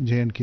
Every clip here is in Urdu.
JNK,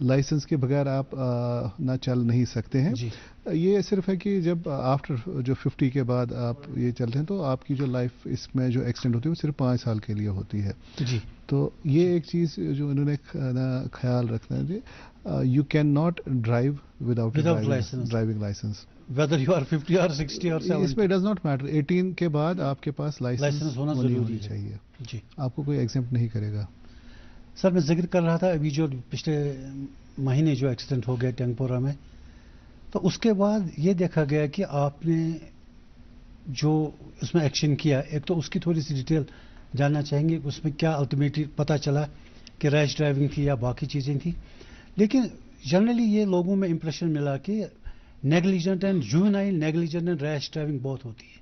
لائسنس کے بغیر آپ نہ چل نہیں سکتے ہیں. یہ صرف ہے کہ جب آفٹر جو 50 کے بعد آپ یہ چلتے ہیں تو آپ کی جو لائف اس میں جو ایکسٹینڈ ہوتی ہے وہ صرف 5 سال کے لیے ہوتی ہے. تو یہ ایک چیز جو انہوں نے خیال رکھنا ہے, you can not drive without driving licence, whether you are 50 or 60 or 70. اس میں ڈز ناٹ میٹر. 18 کے بعد آپ کے پاس لائسنس ہونا ضروری چاہیے. آپ کو کوئی ایگزمپٹ نہیں کرے گا. سر میں ذکر کر رہا تھا ابھی جو پچھلے مہینے جو ایکسیڈنٹ ہو گیا ٹینگ پورہ میں, تو اس کے بعد یہ دیکھا گیا کہ آپ نے جو اس میں ایکشن کیا, ایک تو اس کی تھوڑی سی ڈیٹیل جاننا چاہیں گے, اس میں کیا الٹیمیٹلی پتہ چلا کہ ریش ڈرائیونگ تھی یا باقی چیزیں تھیں. لیکن جنرلی یہ لوگوں میں امپریشن ملا کہ negligent and juvenile negligent and rash driving بہت ہوتی ہے,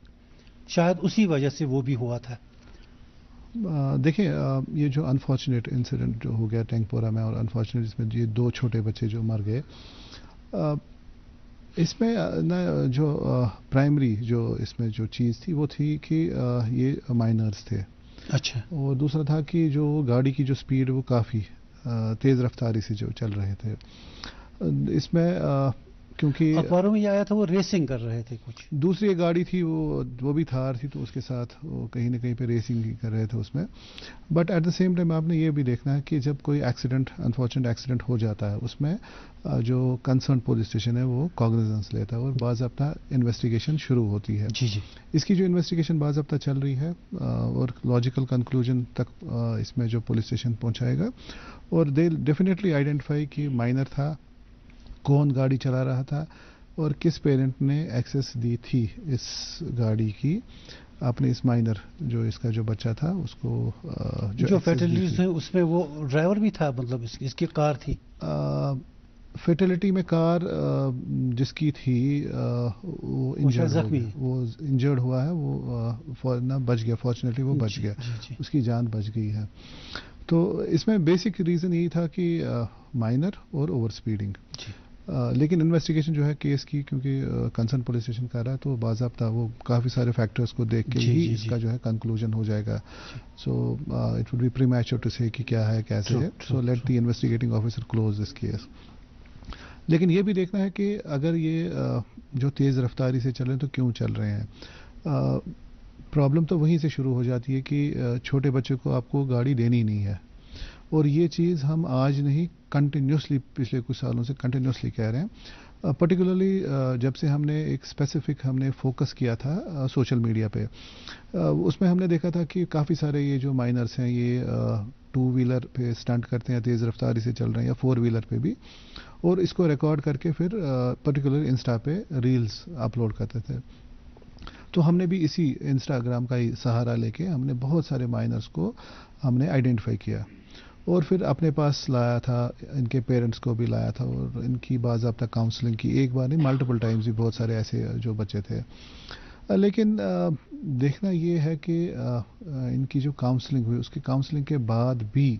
شاید اسی وجہ سے وہ بھی ہوا تھا. دیکھیں یہ جو انفارچونیٹ انسیڈنٹ جو ہو گیا ٹینگ پورہ میں, اور انفارچونیٹ اس میں یہ 2 چھوٹے بچے جو مر گئے, اس میں جو پرائمری جو اس میں جو چیز تھی وہ تھی کہ یہ مائنرز تھے. اچھا. اور دوسرا تھا کہ جو گاڑی کی جو سپیڈ وہ کافی تیز رفتاری سے جو چل رہے تھے. اس میں کیونکہ اخباروں میں یہ آیا تھا وہ ریسنگ کر رہے تھے, کچھ دوسری گاڑی تھی وہ بھی تھار تھی, تو اس کے ساتھ وہ کہیں نہ کہیں پہ ریسنگ ہی کر رہے تھے اس میں. But at the same time آپ نے یہ بھی دیکھنا ہے کہ جب کوئی ایکسیڈنٹ انفارچونیٹ ایکسیڈنٹ ہو جاتا ہے, اس میں جو کنسرن پولیس اسٹیشن ہے وہ کاگنیزنس لیتا ہے اور باضابطہ انویسٹیگیشن شروع ہوتی ہے. اس کی جو انویسٹیگیشن باضابطہ چل رہی ہے اور لاجیکل کنکلوژن تک اس میں جو پولیس اسٹیشن پہنچائے گا, اور دے ڈیفینیٹلی آئیڈینٹیفائی کہ مائنر تھا, کون گاڑی چلا رہا تھا, اور کس پیرنٹ نے ایکسیس دی تھی اس گاڑی کی اپنے اس مائنر جو اس کا جو بچہ تھا اس کو جو فیٹلٹیز ہیں اس میں وہ ڈرائیور بھی تھا, مطلب اس کی کار تھی. فیٹلٹی میں کار جس کی تھی وہ انجرڈ ہوا ہے, وہ بچ گیا, فارچونیٹلی وہ بچ گیا, اس کی جان بچ گئی ہے. تو اس میں بیسک ریزن یہی تھا کہ مائنر اور اوور سپیڈنگ. لیکن انویسٹیگیشن جو ہے کیس کی, کیونکہ کنسرن پولیس اسٹیشن کر رہا ہے, تو باضابطہ وہ کافی سارے فیکٹرز کو دیکھ کے ہی اس کا جو ہے کنکلوژن ہو جائے گا. So it would be premature to say کہ کیا ہے کیسے ہے. So let the investigating officer close this case. لیکن یہ بھی دیکھنا ہے کہ اگر یہ جو تیز رفتاری سے چل رہے ہیں تو کیوں چل رہے ہیں. پرابلم تو وہیں سے شروع ہو جاتی ہے کہ چھوٹے بچے کو آپ کو گاڑی دینی نہیں ہے, اور یہ چیز ہم آج نہیں کنٹینیوسلی پچھلے کچھ سالوں سے کنٹینیوسلی کہہ رہے ہیں. پرٹیکولرلی جب سے ہم نے ایک اسپیسیفک ہم نے فوکس کیا تھا سوشل میڈیا پہ, اس میں ہم نے دیکھا تھا کہ کافی سارے یہ جو مائنرس ہیں یہ 2 ویلر پہ اسٹنٹ کرتے ہیں, تیز رفتاری سے چل رہے ہیں, یا 4 ویلر پہ بھی, اور اس کو ریکارڈ کر کے پھر پرٹیکولر انسٹا پہ ریلز اپلوڈ کرتے تھے. تو ہم نے بھی اسی انسٹاگرام کا ہی سہارا لے کے ہم نے بہت سارے مائنرز کو ہم نے آئیڈینٹیفائی کیا, اور پھر اپنے پاس لایا تھا, ان کے پیرنٹس کو بھی لایا تھا, اور ان کی باضابطہ کاؤنسلنگ کی, ایک بار نہیں ملٹیپل ٹائمز بھی بہت سارے ایسے جو بچے تھے. لیکن دیکھنا یہ ہے کہ ان کی جو کاؤنسلنگ ہوئی, اس کی کاؤنسلنگ کے بعد بھی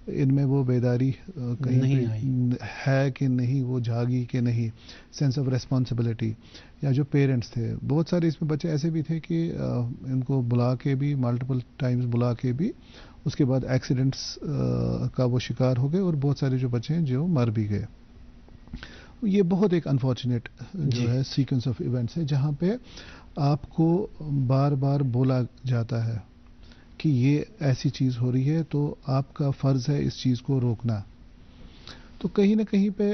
ان میں وہ بیداری کہیں ہے کہ نہیں, وہ جاگی کہ نہیں, سینس آف ریسپانسبلٹی. یا جو پیرنٹس تھے, بہت سارے اس میں بچے ایسے بھی تھے کہ ان کو بلا کے بھی ملٹیپل ٹائمز بلا کے بھی اس کے بعد ایکسیڈنٹس کا وہ شکار ہو گئے, اور بہت سارے جو بچے ہیں جو مر بھی گئے. یہ بہت ایک انفارچونیٹ جو ہے سیکوینس آف ایونٹس ہے, جہاں پہ آپ کو بار بار بولا جاتا ہے کہ یہ ایسی چیز ہو رہی ہے, تو آپ کا فرض ہے اس چیز کو روکنا. تو کہیں نہ کہیں پہ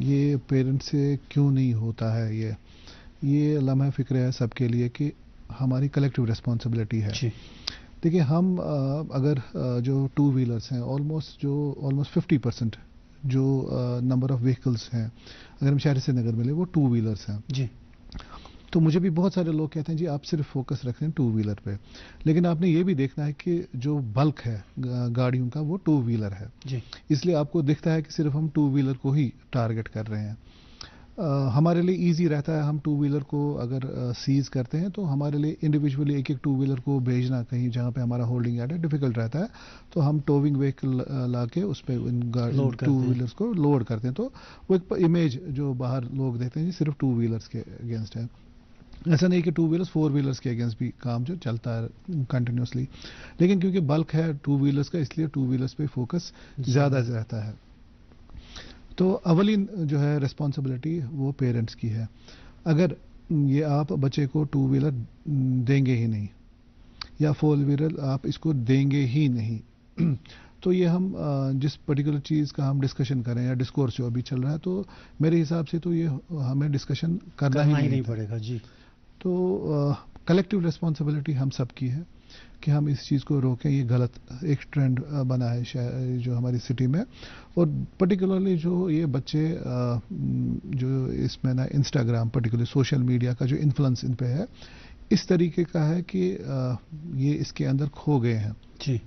یہ پیرنٹ سے کیوں نہیں ہوتا ہے, یہ لمحہ فکر ہے سب کے لیے کہ ہماری کلیکٹیو ریسپانسبلٹی ہے. دیکھیے ہم اگر جو 2 ویلرس ہیں, آلموسٹ 50% جو نمبر آف وہیکلس ہیں اگر ہم شہر سے نگر ملے وہ 2 ویلرس ہیں. تو مجھے بھی بہت سارے لوگ کہتے ہیں جی آپ صرف فوکس رکھتے ہیں 2 ویلر پہ, لیکن آپ نے یہ بھی دیکھنا ہے کہ جو بلک ہے گاڑیوں کا وہ 2 ویلر ہے. اس لیے آپ کو دکھتا ہے کہ صرف ہم 2 ویلر کو ہی ٹارگٹ کر رہے ہیں. ہمارے لیے ایزی رہتا ہے, ہم 2 ویلر کو اگر سیز کرتے ہیں تو ہمارے لیے انڈیویجولی ایک 2 ویلر کو بھیجنا کہیں جہاں پہ ہمارا ہولڈنگ یارڈ ہے ڈیفیکلٹ رہتا ہے, تو ہم ٹوونگ وہیکل لا کے اس پہ 2 ویلرس کو لوڈ کرتے ہیں. تو وہ ایک امیج جو باہر لوگ دیکھتے ہیں جی صرف 2 ویلرس کے اگینسٹ ہے. ایسا نہیں کہ 2 ویلرس 4 ویلرس کے اگینسٹ بھی کام جو چلتا ہے کنٹینیوسلی, لیکن کیونکہ بلک ہے 2 ویلرس کا, اس لیے 2 ویلرس پہ فوکس زیادہ رہتا ہے. تو اولین جو ہے رسپانسبلٹی وہ پیرنٹس کی ہے. اگر یہ آپ بچے کو 2 ویلر دیں گے ہی نہیں یا 4 ویلر آپ اس کو دیں گے ہی نہیں تو یہ ہم جس پرٹیکولر چیز کا ہم ڈسکشن کریں یا ڈسکورس جو ابھی چل رہا ہے تو میرے حساب سے تو یہ ہمیں ڈسکشن کرنا ہی نہیں پڑے گا. جی تو کلیکٹیو ریسپانسبلٹی ہم سب کی ہے کہ ہم اس چیز کو روکیں. یہ غلط ایک ٹرینڈ بنا ہے جو ہماری سٹی میں, اور پرٹیکولرلی جو یہ بچے جو اس میں نا انسٹاگرام پرٹیکولرلی سوشل میڈیا کا جو انفلوئنس ان پہ ہے اس طریقے کا ہے کہ یہ اس کے اندر کھو گئے ہیں. جی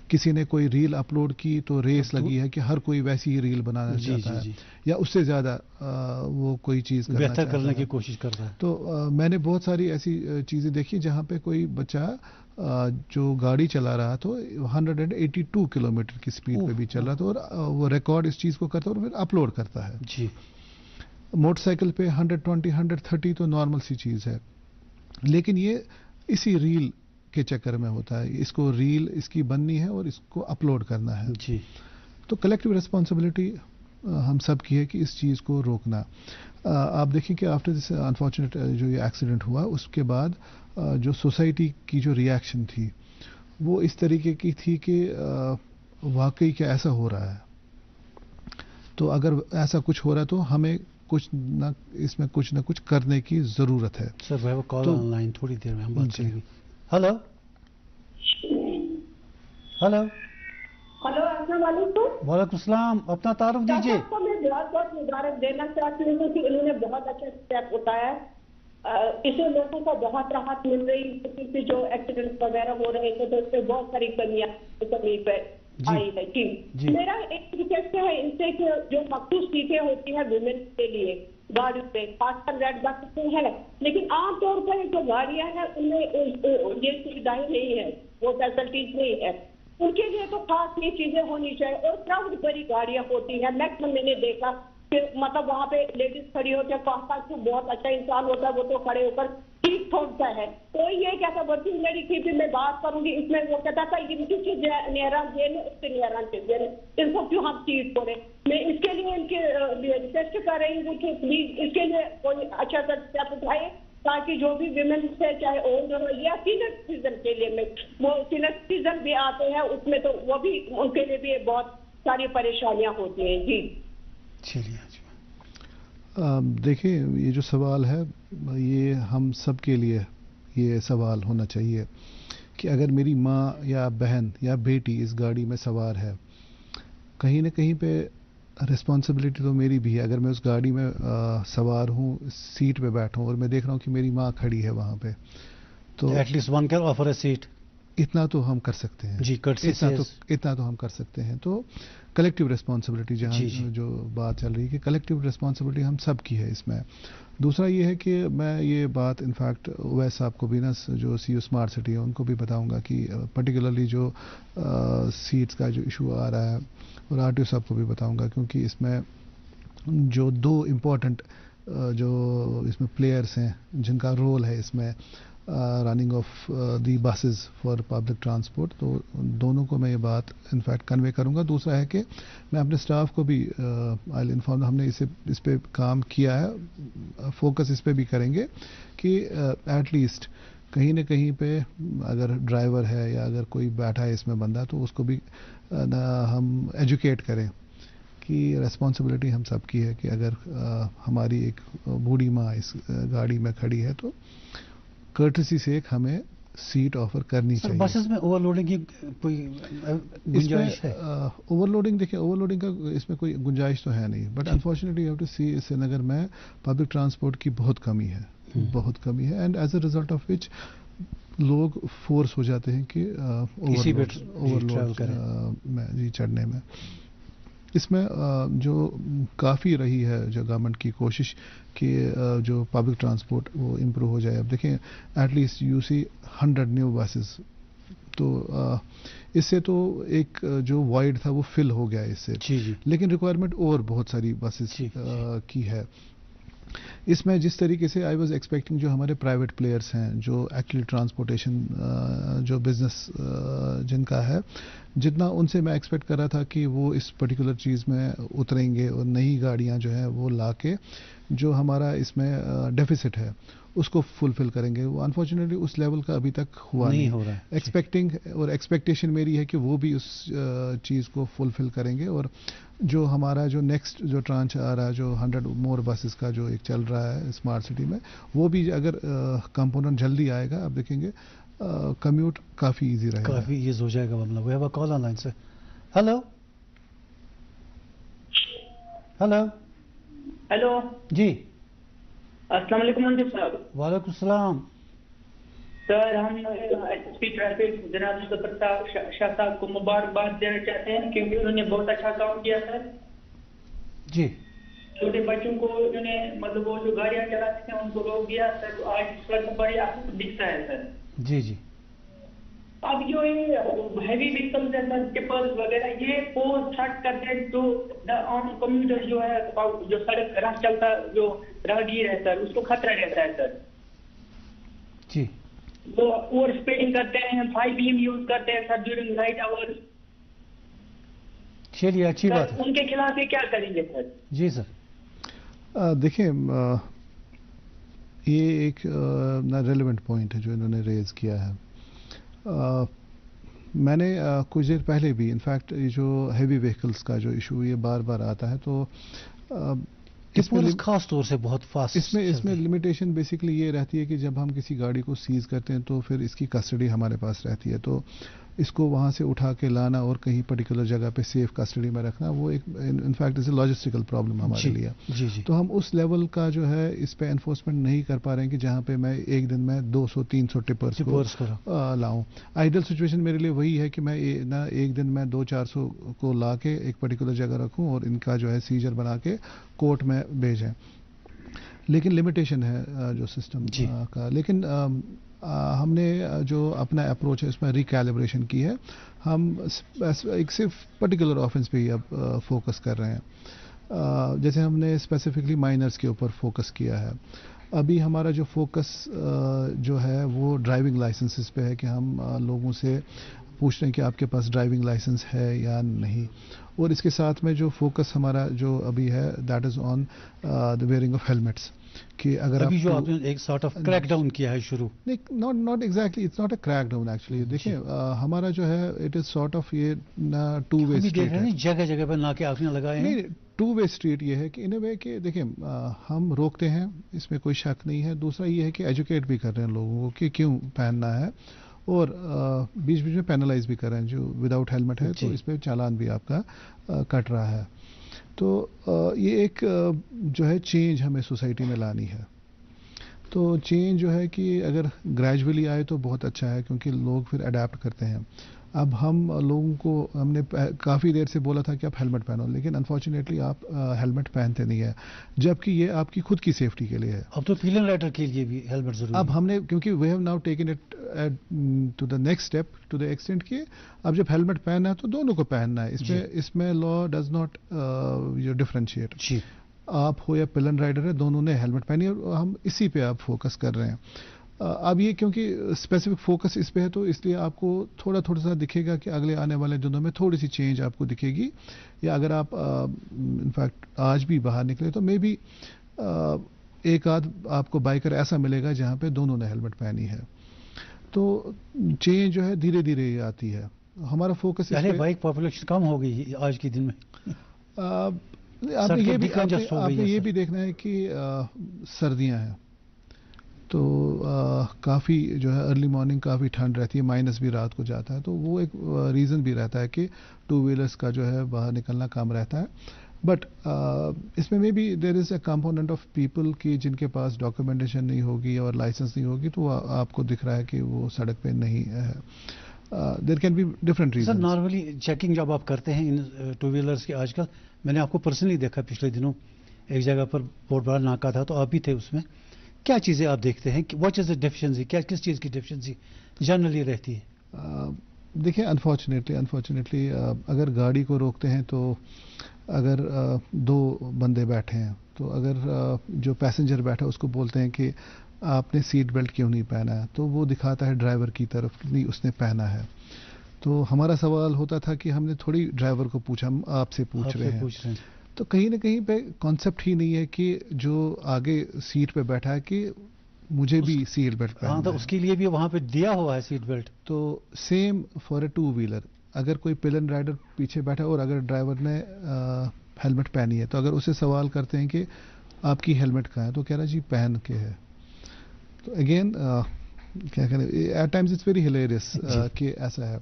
کسی نے کوئی ریل اپلوڈ کی تو ریس لگی ہے کہ ہر کوئی ویسی ہی ریل بنانا چاہتا ہے یا اس سے زیادہ وہ کوئی چیز بہتر کرنے کی کوشش کر رہا ہے. تو میں نے بہت ساری ایسی چیزیں دیکھی جہاں پہ کوئی بچہ جو گاڑی چلا رہا تو 182 کلومیٹر کی سپیڈ پہ بھی چل رہا تھا اور وہ ریکارڈ اس چیز کو کرتا ہے اور پھر اپلوڈ کرتا ہے. جی موٹر سائیکل پہ 120 130 تو نارمل سی چیز ہے, لیکن یہ اسی ریل کے چکر میں ہوتا ہے. اس کو ریل اس کی بننی ہے اور اس کو اپلوڈ کرنا ہے. جی تو کلیکٹیو ریسپانسبلٹی ہم سب کی ہے کہ اس چیز کو روکنا. آپ دیکھیں کہ آفٹر دس انفارچونیٹ جو یہ ایکسیڈنٹ ہوا اس کے بعد جو سوسائٹی کی جو ریاکشن تھی وہ اس طریقے کی تھی کہ واقعی کیا ایسا ہو رہا ہے, تو اگر ایسا کچھ ہو رہا ہے تو ہمیں کچھ نہ اس میں کچھ نہ کچھ کرنے کی ضرورت ہے. سر وہ کال آن لائن تھوڑی دیر میں ہم بات کریں گے. ہلو ہلو ہلو السلام علیکم. وعلیکم السلام, اپنا تعارف دیجیے. کو میں بہت بہت مبارک دینا چاہتی ہوں کہ انہوں نے بہت اچھا اسٹیپ اٹھایا ہے. اس سے لوگوں کو بہت راحت مل رہی ہے. جو ایکسیڈنٹ وغیرہ ہو رہے تھے تو اس میں بہت ساری کمیاں پہ آئی ہے. جی میرا ایک ریکویسٹ ہے ان سے کہ جو مخصوص سیٹیں ہوتی ہیں ویمن کے لیے گاڑیوں پہ خاص کر ریڈ بس سے ہے, لیکن عام طور پر جو گاڑیاں ہیں ان میں یہ سویدھائیں نہیں ہے, وہ فیسلٹیز نہیں ہے. ان کے لیے تو خاص یہ چیزیں ہونی چاہیے. اور کراؤڈ بڑی گاڑیاں ہوتی ہیں میکسیمم میں نے دیکھا کہ مطلب وہاں پہ لیڈیز کھڑی ہوتی ہے. خاص تو بہت اچھا انسان ہوتا ہے وہ تو کھڑے ہو کر سیٹ چھوڑتا ہے. تو یہ کہتا ورکنگ لیڈی کی بھی میں بات کروں گی اس میں وہ کہتا تھا ان کی نہران دین اس کے نہران کے دین ان کو کیوں ہم سیٹ چھوڑیں. میں اس کے لیے ان کے ریکویسٹ کر رہی ہوں کہ پلیز اس کے لیے کوئی اچھا سا اسٹیپ اٹھائے تاکہ جو بھی ویمن سے چاہے اولڈ ہو یا سینئر سٹیزن کے لیے میں وہ سینئر سٹیزن بھی آتے ہیں اس میں تو وہ بھی ان کے لیے بھی بہت ساری پریشانیاں ہوتی ہیں. جی چلیے دیکھیں یہ جو سوال ہے یہ ہم سب کے لیے یہ سوال ہونا چاہیے کہ اگر میری ماں یا بہن یا بیٹی اس گاڑی میں سوار ہے کہیں نہ کہیں پہ رسپانسبلٹی تو میری بھی ہے. اگر میں اس گاڑی میں سوار ہوں سیٹ پہ بیٹھوں اور میں دیکھ رہا ہوں کہ میری ماں کھڑی ہے وہاں پہ تو at least one can offer a seat. اتنا تو ہم کر سکتے ہیں. جی اتنا تو ہم کر سکتے ہیں. تو کلیکٹیو ریسپانسبلٹی جہاں جو بات چل رہی ہے کہ کلیکٹیو ریسپانسبلٹی ہم سب کی ہے اس میں. دوسرا یہ ہے کہ میں یہ بات انفیکٹ اویس صاحب کو بھی نا جو سی او اسمارٹ سٹی ہے ان کو بھی بتاؤں گا کہ پرٹیکولرلی جو سیٹس کا جو ایشو آ رہا ہے اور آر ٹی او صاحب کو بھی بتاؤں گا کیونکہ اس میں جو 2 امپورٹنٹ جو اس میں پلیئرس ہیں جن کا رول ہے اس میں running of the buses for public transport, تو دونوں کو میں یہ بات انفیکٹ کنوے کروں گا. دوسرا ہے کہ میں اپنے اسٹاف کو بھی آئی انفارم ہم نے اس پہ کام کیا ہے, فوکس اس پہ بھی کریں گے کہ ایٹ لیسٹ کہیں نہ کہیں پہ اگر ڈرائیور ہے یا اگر کوئی بیٹھا ہے اس میں بندہ تو اس کو بھی ہم ایجوکیٹ کریں کہ ریسپانسبلٹی ہم سب کی ہے کہ اگر ہماری ایک بوڑھی ماں اس گاڑی میں کھڑی ہے تو کرٹسی سے ایک ہمیں سیٹ آفر کرنی چاہیے. بسز میں اوور لوڈنگ کی کوئی گنجائش ہے؟ اوور لوڈنگ دیکھیں اوور لوڈنگ کا اس میں کوئی گنجائش تو ہے نہیں, but unfortunately you have to see Srinagar میں پبلک ٹرانسپورٹ کی بہت کمی ہے and as a result of which لوگ فورس ہو جاتے ہیں کہ اوور لوڈ میں چڑھنے میں. اس میں جو کافی رہی ہے جو گورنمنٹ کی کوشش کہ جو پبلک ٹرانسپورٹ وہ امپروو ہو جائے. اب دیکھیں at least you see 100 new buses, تو اس سے تو ایک جو وائڈ تھا وہ فل ہو گیا اس سے, لیکن ریکوائرمنٹ اور بہت ساری بسز کی ہے. اس میں جس طریقے سے آئی واز ایکسپیکٹنگ جو ہمارے پرائیویٹ پلیئرس ہیں جو ایکچولی ٹرانسپورٹیشن جو بزنس جن کا ہے, جتنا ان سے میں ایکسپیکٹ کر رہا تھا کہ وہ اس پرٹیکولر چیز میں اتریں گے اور نئی گاڑیاں جو ہیں وہ لا کے جو ہمارا اس میں ڈیفیسٹ ہے اس کو فلفل کریں گے, وہ انفارچونیٹلی اس لیول کا ابھی تک ہوا نہیں ہو رہا ہے. ایکسپیکٹنگ اور ایکسپیکٹیشن میری ہے کہ وہ بھی اس چیز کو فلفل کریں گے, اور جو ہمارا جو نیکسٹ جو ٹرانچ آ رہا ہے جو 100 مور بسز کا جو ایک چل رہا ہے اسمارٹ سٹی میں, وہ بھی اگر کمپوننٹ جلدی آئے گا آپ دیکھیں گے کمیوٹ کافی ایزی رہے گا, کافی ایز ہو جائے گا. We have a call on line سے. ہیلو ہیلو ہیلو جی السلام علیکم منصف صاحب. وعلیکم السلام. سر ہم ایس پی ٹریفک جناب ظفر صاحب شاہ صاحب کو مبارکباد دینا چاہتے ہیں کیونکہ انہوں نے بہت اچھا کام کیا سر. جی چھوٹے بچوں کو انہوں نے مطلب وہ جو گاڑیاں چلاتے تھے ان کو روک دیا سر, آج سڑک بڑی دکھتا ہے سر. جی جی اب جو یہ ہیوی وہیکلز ہیں سر ٹپرز وغیرہ یہ پوز تھرٹ کرتے ہیں تو عام کمیوٹر جو ہے جو سڑک راہ چلتا جو راہگیر ہے سر اس کو خطرہ رہتا ہے سر. جی وہ اوور اسپیڈنگ کرتے ہیں, 5 بیم یوز کرتے ہیں سر ڈیورنگ نائٹ آورز. چلیے اچھی بات ہے. ان کے خلاف یہ کیا کریں گے سر؟ جی سر دیکھیں یہ ایک ریلیونٹ پوائنٹ ہے جو انہوں نے ریز کیا ہے. میں نے کچھ دیر پہلے بھی انفیکٹ یہ جو ہیوی وہیکلس کا جو ایشو یہ بار بار آتا ہے تو اس میں خاص طور سے بہت فاسٹ اس میں لمیٹیشن بیسکلی یہ رہتی ہے کہ جب ہم کسی گاڑی کو سیز کرتے ہیں تو پھر اس کی کسٹڈی ہمارے پاس رہتی ہے, تو اس کو وہاں سے اٹھا کے لانا اور کہیں پرٹیکولر جگہ پہ سیف کسٹڈی میں رکھنا وہ ایک انفیکٹ از اے لاجسٹیکل پرابلم ہمارے لیے. تو ہم اس لیول کا جو ہے اس پہ انفورسمنٹ نہیں کر پا رہے ہیں کہ جہاں پہ میں ایک دن میں 200-300 ٹپرس کو لاؤں. آئیڈل سچویشن میرے لیے وہی ہے کہ میں نہ ایک دن میں 200-400 کو لا کے ایک پرٹیکولر جگہ رکھوں اور ان کا جو ہے سیجر بنا کے کورٹ میں بھیجیں, لیکن لمیٹیشن ہے جو سسٹم کا. لیکن ہم نے جو اپنا اپروچ ہے اس میں ریکیلیبریشن کی ہے. ہم ایک صرف پرٹیکولر آفنس پہ ہی اب فوکس کر رہے ہیں, جیسے ہم نے اسپیسیفکلی مائنرز کے اوپر فوکس کیا ہے. ابھی ہمارا جو فوکس جو ہے وہ ڈرائیونگ لائسنسز پہ ہے کہ ہم لوگوں سے پوچھ رہے ہیں کہ آپ کے پاس ڈرائیونگ لائسنس ہے یا نہیں, اور اس کے ساتھ میں جو فوکس ہمارا جو ابھی ہے that is on the wearing of helmets. کہ اگر ابھی جو آپ نے ایک سارٹ آف کریک ڈاؤن کیا ہے شروع, not exactly it's not a crack down actually. دیکھیں ہمارا جو ہے اٹ از سارٹ آف یہ ٹو وے اسٹریٹ ہے, جگہ جگہ پہ ناکے آپ نے لگائے ہیں. نہیں, ٹو وے اسٹریٹ یہ ہے کہ ان اے وے کہ دیکھیں ہم روکتے ہیں اس میں کوئی شک نہیں ہے. دوسرا یہ ہے کہ ایجوکیٹ بھی کر رہے ہیں لوگوں کو کہ کیوں پہننا ہے, اور بیچ بیچ میں پینلائز بھی کر رہے ہیں جو وداؤٹ ہیلمٹ ہے تو اس پہ چالان بھی آپ کا کٹ رہا ہے. تو یہ ایک جو ہے چینج ہمیں سوسائٹی میں لانی ہے. تو چینج جو ہے کہ اگر گریجولی آئے تو بہت اچھا ہے کیونکہ لوگ پھر اڈیپٹ کرتے ہیں. اب ہم لوگوں کو ہم نے کافی دیر سے بولا تھا کہ آپ ہیلمٹ پہنو, لیکن انفارچونیٹلی آپ ہیلمٹ پہنتے نہیں ہیں, جبکہ یہ آپ کی خود کی سیفٹی کے لیے ہے. اب تو پیلن رائڈر کے لیے بھی ہیلمٹ ضروری ہے. اب ہم نے کیونکہ we have now taken it to the next step to the extent کہ اب جب ہیلمٹ پہننا ہے تو دونوں کو پہننا ہے. اس میں لا ڈز ناٹ ڈفرینشیٹ. آپ ہو یا پلن رائڈر ہے دونوں نے ہیلمٹ پہنی ہے, اور ہم اسی پہ آپ فوکس کر رہے ہیں. اب یہ کیونکہ اسپیسیفک فوکس اس پہ ہے تو اس لیے آپ کو تھوڑا سا دکھے گا کہ اگلے آنے والے دنوں میں تھوڑی سی چینج آپ کو دکھے گی. یا اگر آپ انفیکٹ آج بھی باہر نکلے تو مے بی ایک آدھ آپ کو بائکر ایسا ملے گا جہاں پہ دونوں نے ہیلمٹ پہنی ہے. تو چینج جو ہے دھیرے دھیرے یہ آتی ہے. ہمارا فوکس پہلے بائک پاپولیشن کم ہو گئی آج کے دن میں. آپ نے یہ بھی دیکھنا ہے کہ سردیاں ہیں تو کافی جو ہے ارلی مارننگ کافی ٹھنڈ رہتی ہے, مائنس بھی رات کو جاتا ہے, تو وہ ایک ریزن بھی رہتا ہے کہ ٹو ویلرس کا جو ہے باہر نکلنا کم رہتا ہے. بٹ اس میں be there is a component of people کی جن کے پاس ڈاکومنٹیشن نہیں ہوگی اور لائسنس نہیں ہوگی تو آپ کو دکھ رہا ہے کہ وہ سڑک پہ نہیں ہے. There can be different reason. Sir normally checking جب آپ کرتے ہیں ان ٹو ویلرس کی, آج کل میں نے آپ کو پرسنلی دیکھا پچھلے دنوں ایک جگہ پر بہت بڑا ناکا تھا تو آپ بھی تھے اس میں, کیا چیزیں آپ دیکھتے ہیں, واٹ از دا ڈیفیشنسی, کس چیز کی ڈیفیشنسی جنرلی رہتی ہے؟ دیکھیں انفارچونیٹلی اگر گاڑی کو روکتے ہیں تو اگر دو بندے بیٹھے ہیں تو اگر جو پیسنجر بیٹھا اس کو بولتے ہیں کہ آپ نے سیٹ بیلٹ کیوں نہیں پہنا ہے تو وہ دکھاتا ہے ڈرائیور کی طرف کہ نہیں اس نے پہنا ہے. تو ہمارا سوال ہوتا تھا کہ ہم نے تھوڑی ڈرائیور کو پوچھا, ہم آپ سے پوچھ رہے ہیں. تو کہیں نہ کہیں پہ کانسیپٹ ہی نہیں ہے کہ جو آگے سیٹ پہ بیٹھا ہے کہ مجھے بھی سیٹ بیلٹ پہننا ہے. تو اس کے لیے بھی وہاں پہ دیا ہوا ہے سیٹ بیلٹ. تو same for a two wheeler, اگر کوئی پلن رائڈر پیچھے بیٹھا اور اگر ڈرائیور نے ہیلمٹ پہنی ہے تو اگر اسے سوال کرتے ہیں کہ آپ کی ہیلمٹ کہاں ہے تو کہہ رہا جی پہن کے ہے. تو اگین کیا کہنا, at times it's very hilarious کہ ایسا ہے.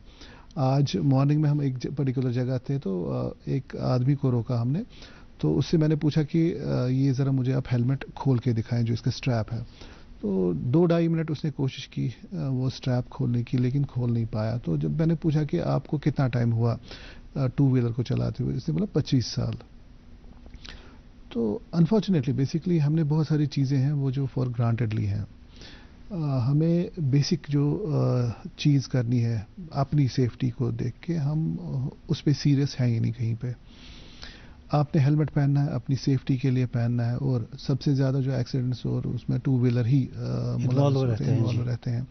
آج مارننگ میں ہم ایک پرٹیکولر جگہ تھے تو ایک آدمی کو روکا ہم نے, تو اس سے میں نے پوچھا کہ یہ ذرا مجھے آپ ہیلمٹ کھول کے دکھائیں جو اس کا اسٹریپ ہے. تو 2-2.5 منٹ اس نے کوشش کی وہ اسٹریپ کھولنے کی لیکن کھول نہیں پایا. تو جب میں نے پوچھا کہ آپ کو کتنا ٹائم ہوا ٹو ویلر کو چلاتے ہوئے, اس نے بولا 25 سال. تو انفارچونیٹلی بیسکلی ہم نے بہت ساری چیزیں ہیں وہ جو فار گرانٹیڈ لی ہیں. ہمیں بیسک جو چیز کرنی ہے اپنی سیفٹی کو دیکھ کے ہم اس پہ سیریس ہیں ہی نہیں کہیں پہ. آپ نے ہیلمٹ پہننا ہے, اپنی سیفٹی کے لیے پہننا ہے, اور سب سے زیادہ جو ایکسیڈنٹس اور اس میں ٹو ویلر ہی انوالو رہتے ہیں.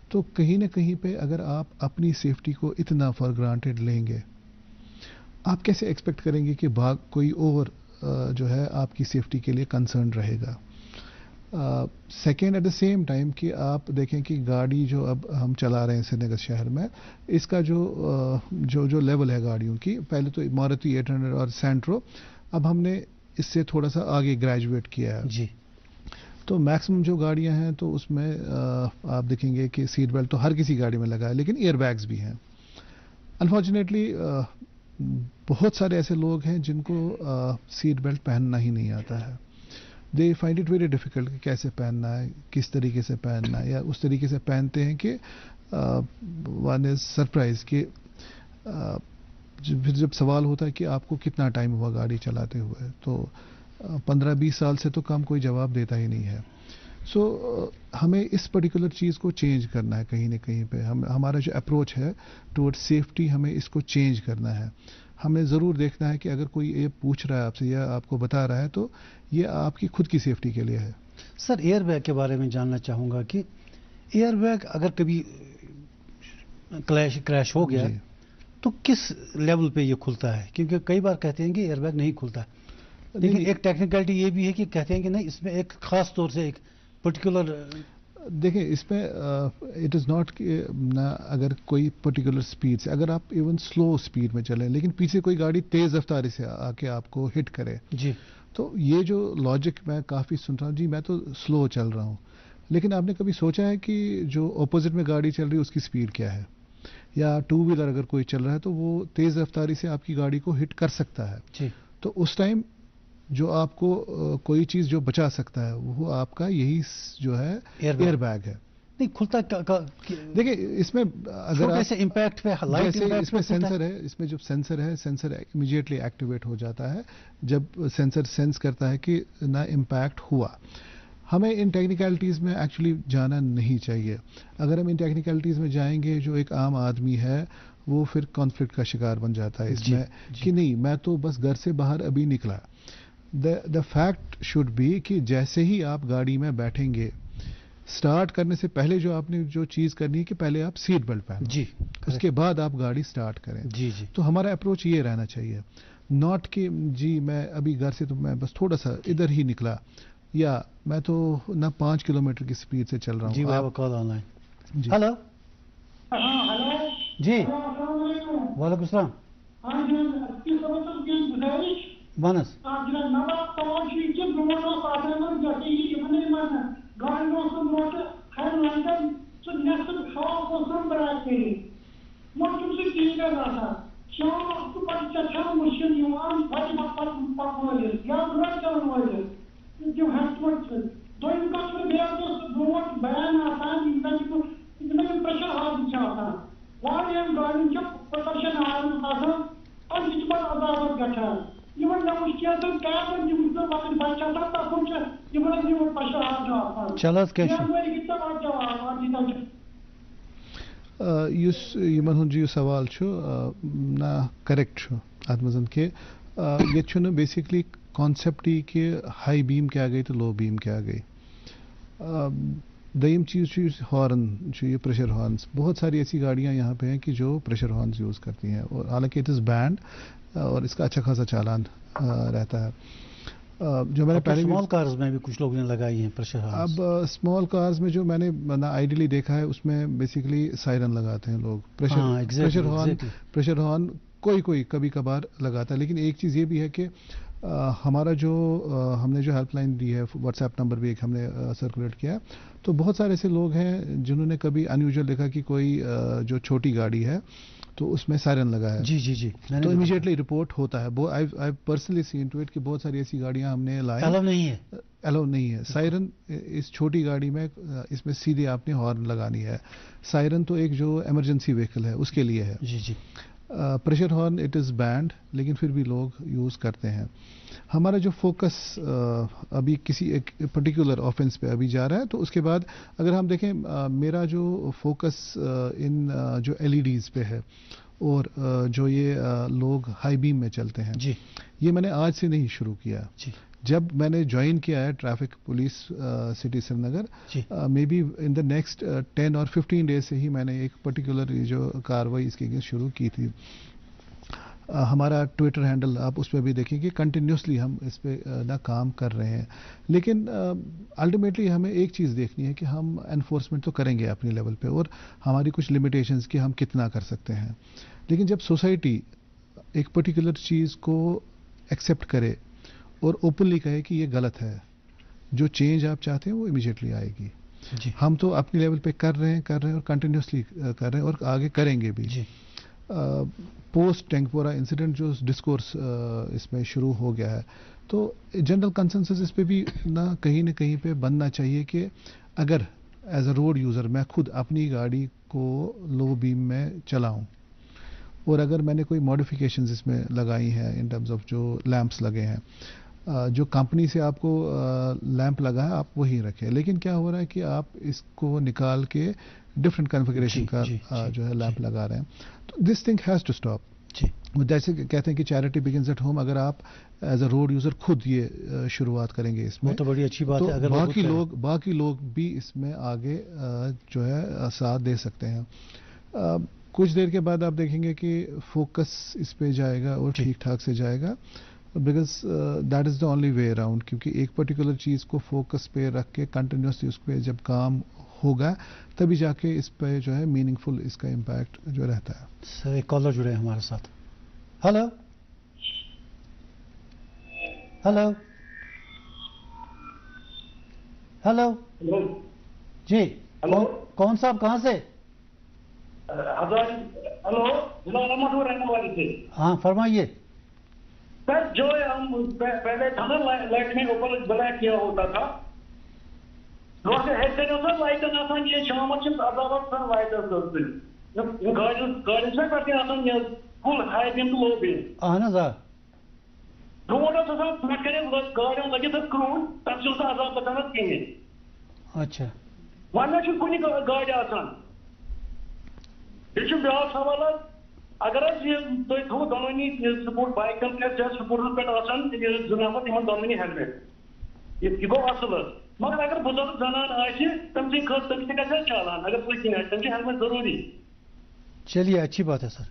تو کہیں نہ کہیں پہ اگر آپ اپنی سیفٹی کو اتنا فار گرانٹیڈ لیں گے, آپ کیسے ایکسپیکٹ کریں گے کہ کوئی اور جو ہے آپ کی سیفٹی کے لیے کنسرن رہے گا. Second at the same time کہ آپ دیکھیں کہ گاڑی جو اب ہم چلا رہے ہیں سری نگر شہر میں, اس کا جو لیول ہے گاڑیوں کی, پہلے تو ماروتی 800 اور سینٹرو, اب ہم نے اس سے تھوڑا سا آگے گریجویٹ کیا ہے. جی. تو میکسیمم جو گاڑیاں ہیں تو اس میں آپ دیکھیں گے کہ سیٹ بیلٹ تو ہر کسی گاڑی میں لگا ہے لیکن ایئر بیگز بھی ہیں. انفارچونیٹلی بہت سارے ایسے لوگ ہیں جن کو سیٹ بیلٹ پہننا ہی نہیں آتا ہے. They find it very difficult کہ کیسے پہننا ہے, کس طریقے سے پہننا ہے, یا اس طریقے سے پہنتے ہیں کہ ون از سرپرائز کہ جب سوال ہوتا ہے کہ آپ کو کتنا ٹائم ہوا گاڑی چلاتے ہوئے, تو 15-20 سال سے تو کم کوئی جواب دیتا ہی نہیں ہے. سو ہمیں اس پرٹیکولر چیز کو چینج کرنا ہے کہیں نہ کہیں پہ. ہمارا جو اپروچ ہے ٹورڈ سیفٹی, ہمیں اس کو چینج کرنا ہے. ہمیں ضرور دیکھنا ہے کہ اگر کوئی یہ پوچھ رہا ہے آپ سے یا آپ کو بتا رہا ہے تو یہ آپ کی خود کی سیفٹی کے لیے ہے. سر ایئر بیگ کے بارے میں جاننا چاہوں گا کہ ایئر بیگ اگر کبھی کریش ہو گیا تو کس لیول پہ یہ کھلتا ہے, کیونکہ کئی بار کہتے ہیں کہ ایئر بیگ نہیں کھلتا, لیکن ایک ٹیکنیکلٹی یہ بھی ہے کہ کہتے ہیں کہ نہیں اس میں ایک خاص طور سے ایک پرٹیکولر. دیکھیں اس میں اٹ از ناٹ کہ اگر کوئی پرٹیکولر سپیڈ سے, اگر آپ ایون سلو سپیڈ میں چلیں لیکن پیچھے کوئی گاڑی تیز رفتاری سے آ کے آپ کو ہٹ کرے, جی, تو یہ جو لاجک میں کافی سن رہا ہوں, جی میں تو سلو چل رہا ہوں, لیکن آپ نے کبھی سوچا ہے کہ جو اپوزٹ میں گاڑی چل رہی ہے اس کی سپیڈ کیا ہے, یا ٹو ویلر اگر کوئی چل رہا ہے تو وہ تیز رفتاری سے آپ کی گاڑی کو ہٹ کر سکتا ہے. جی, تو اس ٹائم جو آپ کو کوئی چیز جو بچا سکتا ہے وہ آپ کا یہی جو ہے ایئر بیگ ہے. نہیں کھلتا, دیکھیں اس میں اگر امپیکٹ پہ اس میں سینسر ہے, اس میں جو سینسر ہے سینسر امیڈیٹلی ایکٹیویٹ ہو جاتا ہے جب سینسر سینس کرتا ہے کہ نہ امپیکٹ ہوا. ہمیں ان ٹیکنیکلٹیز میں ایکچولی جانا نہیں چاہیے. اگر ہم ان ٹیکنیکلٹیز میں جائیں گے جو ایک عام آدمی ہے وہ پھر کانفلکٹ کا شکار بن جاتا ہے اس میں کہ نہیں میں تو بس گھر سے باہر ابھی نکلا. دا فیکٹ شوڈ بی کہ جیسے ہی آپ گاڑی میں بیٹھیں گے سٹارٹ کرنے سے پہلے جو آپ نے جو چیز کرنی ہے کہ پہلے آپ سیٹ بیلٹ پہنیں, جی, اس کے بعد آپ گاڑی سٹارٹ کریں. جی جی. تو ہمارا اپروچ یہ رہنا چاہیے, ناٹ کہ جی میں ابھی گھر سے تو میں بس تھوڑا سا ادھر ہی نکلا, یا میں تو نہ 5 کلومیٹر کی سپیڈ سے چل رہا ہوں. جی آپ کال آن لائن. جی ہلو. ہلو. جی وعلیکم السلام. بنس یُس یِمن ہُنٛد یہِ سوال چھُ نہ کریکٹ چھُ اتھ منٛز کہِ ییٚتہِ چھُنہٕ بیسکلی کانسیپٹ یہِ کہِ ہائی بیٖم کیٛاہ گٔے تہٕ لو بیٖم کیٛاہ گٔے. دوٚیِم چیٖز چھُ یُس ہارن چھُ یہ پریشر ہارنس, بہت ساری ایسی گاڑیاں یہاں پہ ہیں کہ جو پریشر ہارنس یوز کرتی ہیں, اور حالانکہ اٹ از بینڈ اور اس کا اچھا خاصا چالان رہتا ہے. جو میں نے پہلے اسمال کارز میں بھی کچھ لوگوں نے لگائی ہیں پریشر ہارنس. اب اسمال کارز میں جو میں نے آئیڈیلی دیکھا ہے اس میں بیسکلی سائرن لگاتے ہیں لوگ, پریشر ہارن کوئی کبھی کبھار لگاتا ہے. لیکن ایک چیز یہ بھی ہے کہ ہمارا جو ہم نے جو ہیلپ لائن دی ہے, واٹس ایپ نمبر بھی ایک ہم نے سرکولیٹ کیا, تو بہت سارے ایسے لوگ ہیں جنہوں نے کبھی ان یوزول دیکھا کہ کوئی جو چھوٹی گاڑی ہے تو اس میں سائرن لگا ہے, جی تو امیڈیٹلی رپورٹ ہوتا ہے. I personally seen to it کہ بہت ساری ایسی گاڑیاں ہم نے لائی, الاؤ نہیں ہے سائرن اس چھوٹی گاڑی میں. اس میں سیدھے آپ نے ہارن لگانی ہے. سائرن تو ایک جو ایمرجنسی وہیکل ہے اس کے لیے ہے. جی pressure horn it is banned, لیکن پھر بھی لوگ یوز کرتے ہیں. ہمارا جو فوکس ابھی کسی ایک پرٹیکولر آفینس پہ ابھی جا رہا ہے, تو اس کے بعد اگر ہم دیکھیں میرا جو فوکس ان جو ایل ای ڈیز پہ ہے اور جو یہ لوگ ہائی بیم میں چلتے ہیں, جی یہ میں نے آج سے نہیں شروع کیا. جی جب میں نے جوائن کیا ہے traffic police city Srinagar, may be in the next 10 اور 15 ڈیز سے ہی میں نے ایک پرٹیکولر جو کاروائی اس کے اگینسٹ شروع کی تھی. ہمارا ٹویٹر ہینڈل آپ اس پہ بھی دیکھیں کہ کنٹینیوسلی ہم اس پہ نہ کام کر رہے ہیں. لیکن الٹیمیٹلی ہمیں ایک چیز دیکھنی ہے کہ ہم انفورسمنٹ تو کریں گے اپنی لیول پہ, اور ہماری کچھ لمیٹیشنز کہ ہم کتنا کر سکتے ہیں. لیکن جب سوسائٹی ایک پرٹیکولر چیز کو ایکسیپٹ کرے اور اوپنلی کہے کہ یہ غلط ہے, جو چینج آپ چاہتے ہیں وہ امیڈیٹلی آئے گی. ہم تو اپنی لیول پہ کر رہے ہیں اور کنٹینیوسلی کر رہے ہیں اور آگے کریں گے بھی. پوسٹ ٹینکپورا انسیڈنٹ جو ڈسکورس اس میں شروع ہو گیا ہے, تو جنرل کنسنسس اس پہ بھی نہ کہیں پہ بننا چاہیے کہ اگر ایز اے روڈ یوزر میں خود اپنی گاڑی کو لو بیم میں چلاؤں, اور اگر میں نے کوئی ماڈیفیکیشنز اس میں لگائی ہیں ان ٹرمز آف جو لیمپس لگے ہیں, جو کمپنی سے آپ کو لیمپ لگا ہے آپ وہی رکھیں. لیکن کیا ہو رہا ہے کہ آپ اس کو نکال کے ڈفرینٹ کنفیگریشن کا جو ہے لیمپ لگا رہے ہیں. تو this thing has to stop. جیسے کہتے ہیں کہ چیریٹی بگنز ایٹ ہوم, اگر آپ ایز اے روڈ یوزر خود یہ شروعات کریں گے اس میں, تو بڑی اچھی بات ہے. اگر باقی لوگ بھی اس میں آگے جو ہے ساتھ دے سکتے ہیں. کچھ دیر کے بعد آپ دیکھیں گے کہ فوکس اس پہ جائے گا اور ٹھیک ٹھاک سے جائے گا, because that is the only way around. کیونکہ ایک پرٹیکولر چیز کو فوکس پہ رکھ کے کنٹینیوسلی اس پہ جب کام ہوگا تبھی جا کے اس پہ جو ہے میننگ فل اس کا امپیکٹ جو رہتا ہے. سر ایک کالر جڑے ہیں ہمارے ساتھ. ہلو ہلو ہلو جی, کون صاحب کہاں سے؟ ہلو رہنے سے. ہاں فرمائیے. سر جو ہم پہلے تھا نا لائٹ میں اوپر بلیک کیا ہوتا تھا, لائٹن آسان یہ شام عذابت لائٹن گاڑی سے پہ فل ہائی بیم تو لو بیم. اہن حظ آ روڈ پھٹ کرے گاڑی لگت کرون تب سے عذاب بتانا کہیں. اچھا ون کن گاڑی آسان. یہ بیاا سوال, اگر تھی تھو دونونی سپورٹ بائکن پہ سپورٹن پہ زنافر تمہیں دونونی ہیلمٹ, یہ گو اصل. مگر اگر بزرگ زنان آئے تم سے گھر چالان, اگر کوئی کن آئے تم سے ہیلمٹ ضروری. چلیے اچھی بات ہے سر.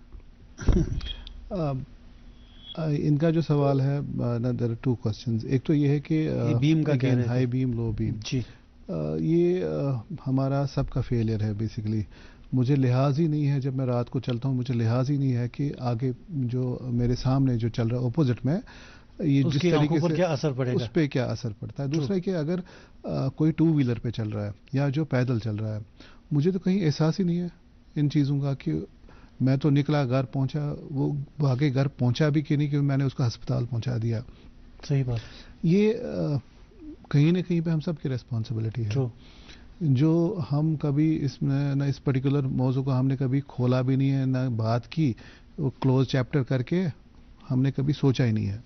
ان کا جو سوال ہے, دیر آر ٹو کوسچنز. ایک تو یہ ہے کہ بیم کا ہائی بیم لو بیم, جی یہ ہمارا سب کا فیلئر ہے بیسیکلی. مجھے لحاظ ہی نہیں ہے, جب میں رات کو چلتا ہوں مجھے لحاظ ہی نہیں ہے کہ آگے جو میرے سامنے جو چل رہا ہے اپوزٹ میں, یہ جس طریقے سے کیا اثر پڑے گا, اس پہ کیا اثر پڑتا ہے. دوسرا کہ اگر کوئی ٹو ویلر پہ چل رہا ہے یا جو پیدل چل رہا ہے, مجھے تو کہیں احساس ہی نہیں ہے ان چیزوں کا کہ میں تو نکلا گھر پہنچا, وہ آگے گھر پہنچا بھی کہ نہیں کہ میں نے اس کو ہسپتال پہنچا دیا. صحیح بات. یہ کہیں نہ کہیں پہ ہم سب کی ریسپانسبلٹی ہے, جو ہم کبھی اس میں نہ اس پرٹیکولر موضوع کو ہم نے کبھی کھولا بھی نہیں ہے, نہ بات کی, وہ کلوز چیپٹر کر کے ہم نے کبھی سوچا ہی نہیں ہے.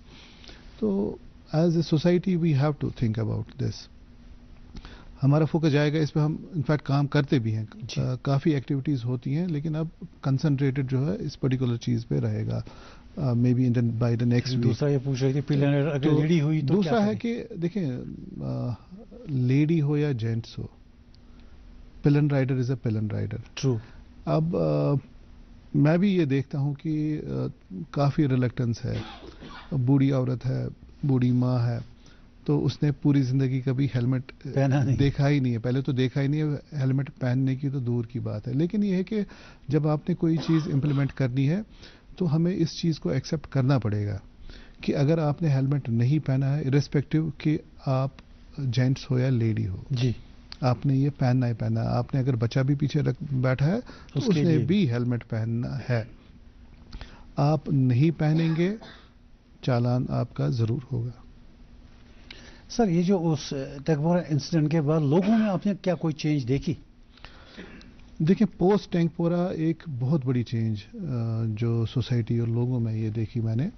تو as a society we have to think about this. ہمارا فوکس جائے گا اس پہ. ہم انفیکٹ کام کرتے بھی ہیں, کافی ایکٹیویٹیز ہوتی ہیں, لیکن اب کنسنٹریٹڈ جو ہے اس پرٹیکولر چیز پہ رہے گا, maybe by the next week. دوسرا یہ پوچھ رہی تھی پلن رائڈر اگر لیڈی ہوئی تو دوسرا ہے کہ دیکھیں لیڈی ہو یا جینٹس ہو, پلن رائڈر از اے پلن رائڈر. ٹرو. اب میں بھی یہ دیکھتا ہوں کہ کافی ریلیکٹنس ہے. بوڑھی عورت ہے, بوڑھی ماں ہے, تو اس نے پوری زندگی کبھی ہیلمٹ دیکھا ہی نہیں ہے. پہلے تو دیکھا ہی نہیں ہے, ہیلمٹ پہننے کی تو دور کی بات ہے. لیکن یہ ہے کہ جب آپ نے کوئی چیز امپلیمنٹ کرنی ہے تو ہمیں اس چیز کو ایکسیپٹ کرنا پڑے گا کہ اگر آپ نے ہیلمٹ نہیں پہنا ہے, ارسپیکٹو کہ آپ جینٹس ہو یا لیڈی ہو, جی آپ نے یہ پہننا ہی پہننا. آپ نے اگر بچہ بھی پیچھے بیٹھا ہے تو اس نے بھی ہیلمٹ پہننا ہے. آپ نہیں پہنیں گے چالان آپ کا ضرور ہوگا. سر یہ جو اس ٹینکپورہ انسیڈنٹ کے بعد لوگوں میں آپ نے کیا کوئی چینج دیکھی؟ دیکھیں پوسٹ ٹینکپورہ ایک بہت بڑی چینج جو سوسائٹی اور لوگوں میں یہ دیکھی میں نے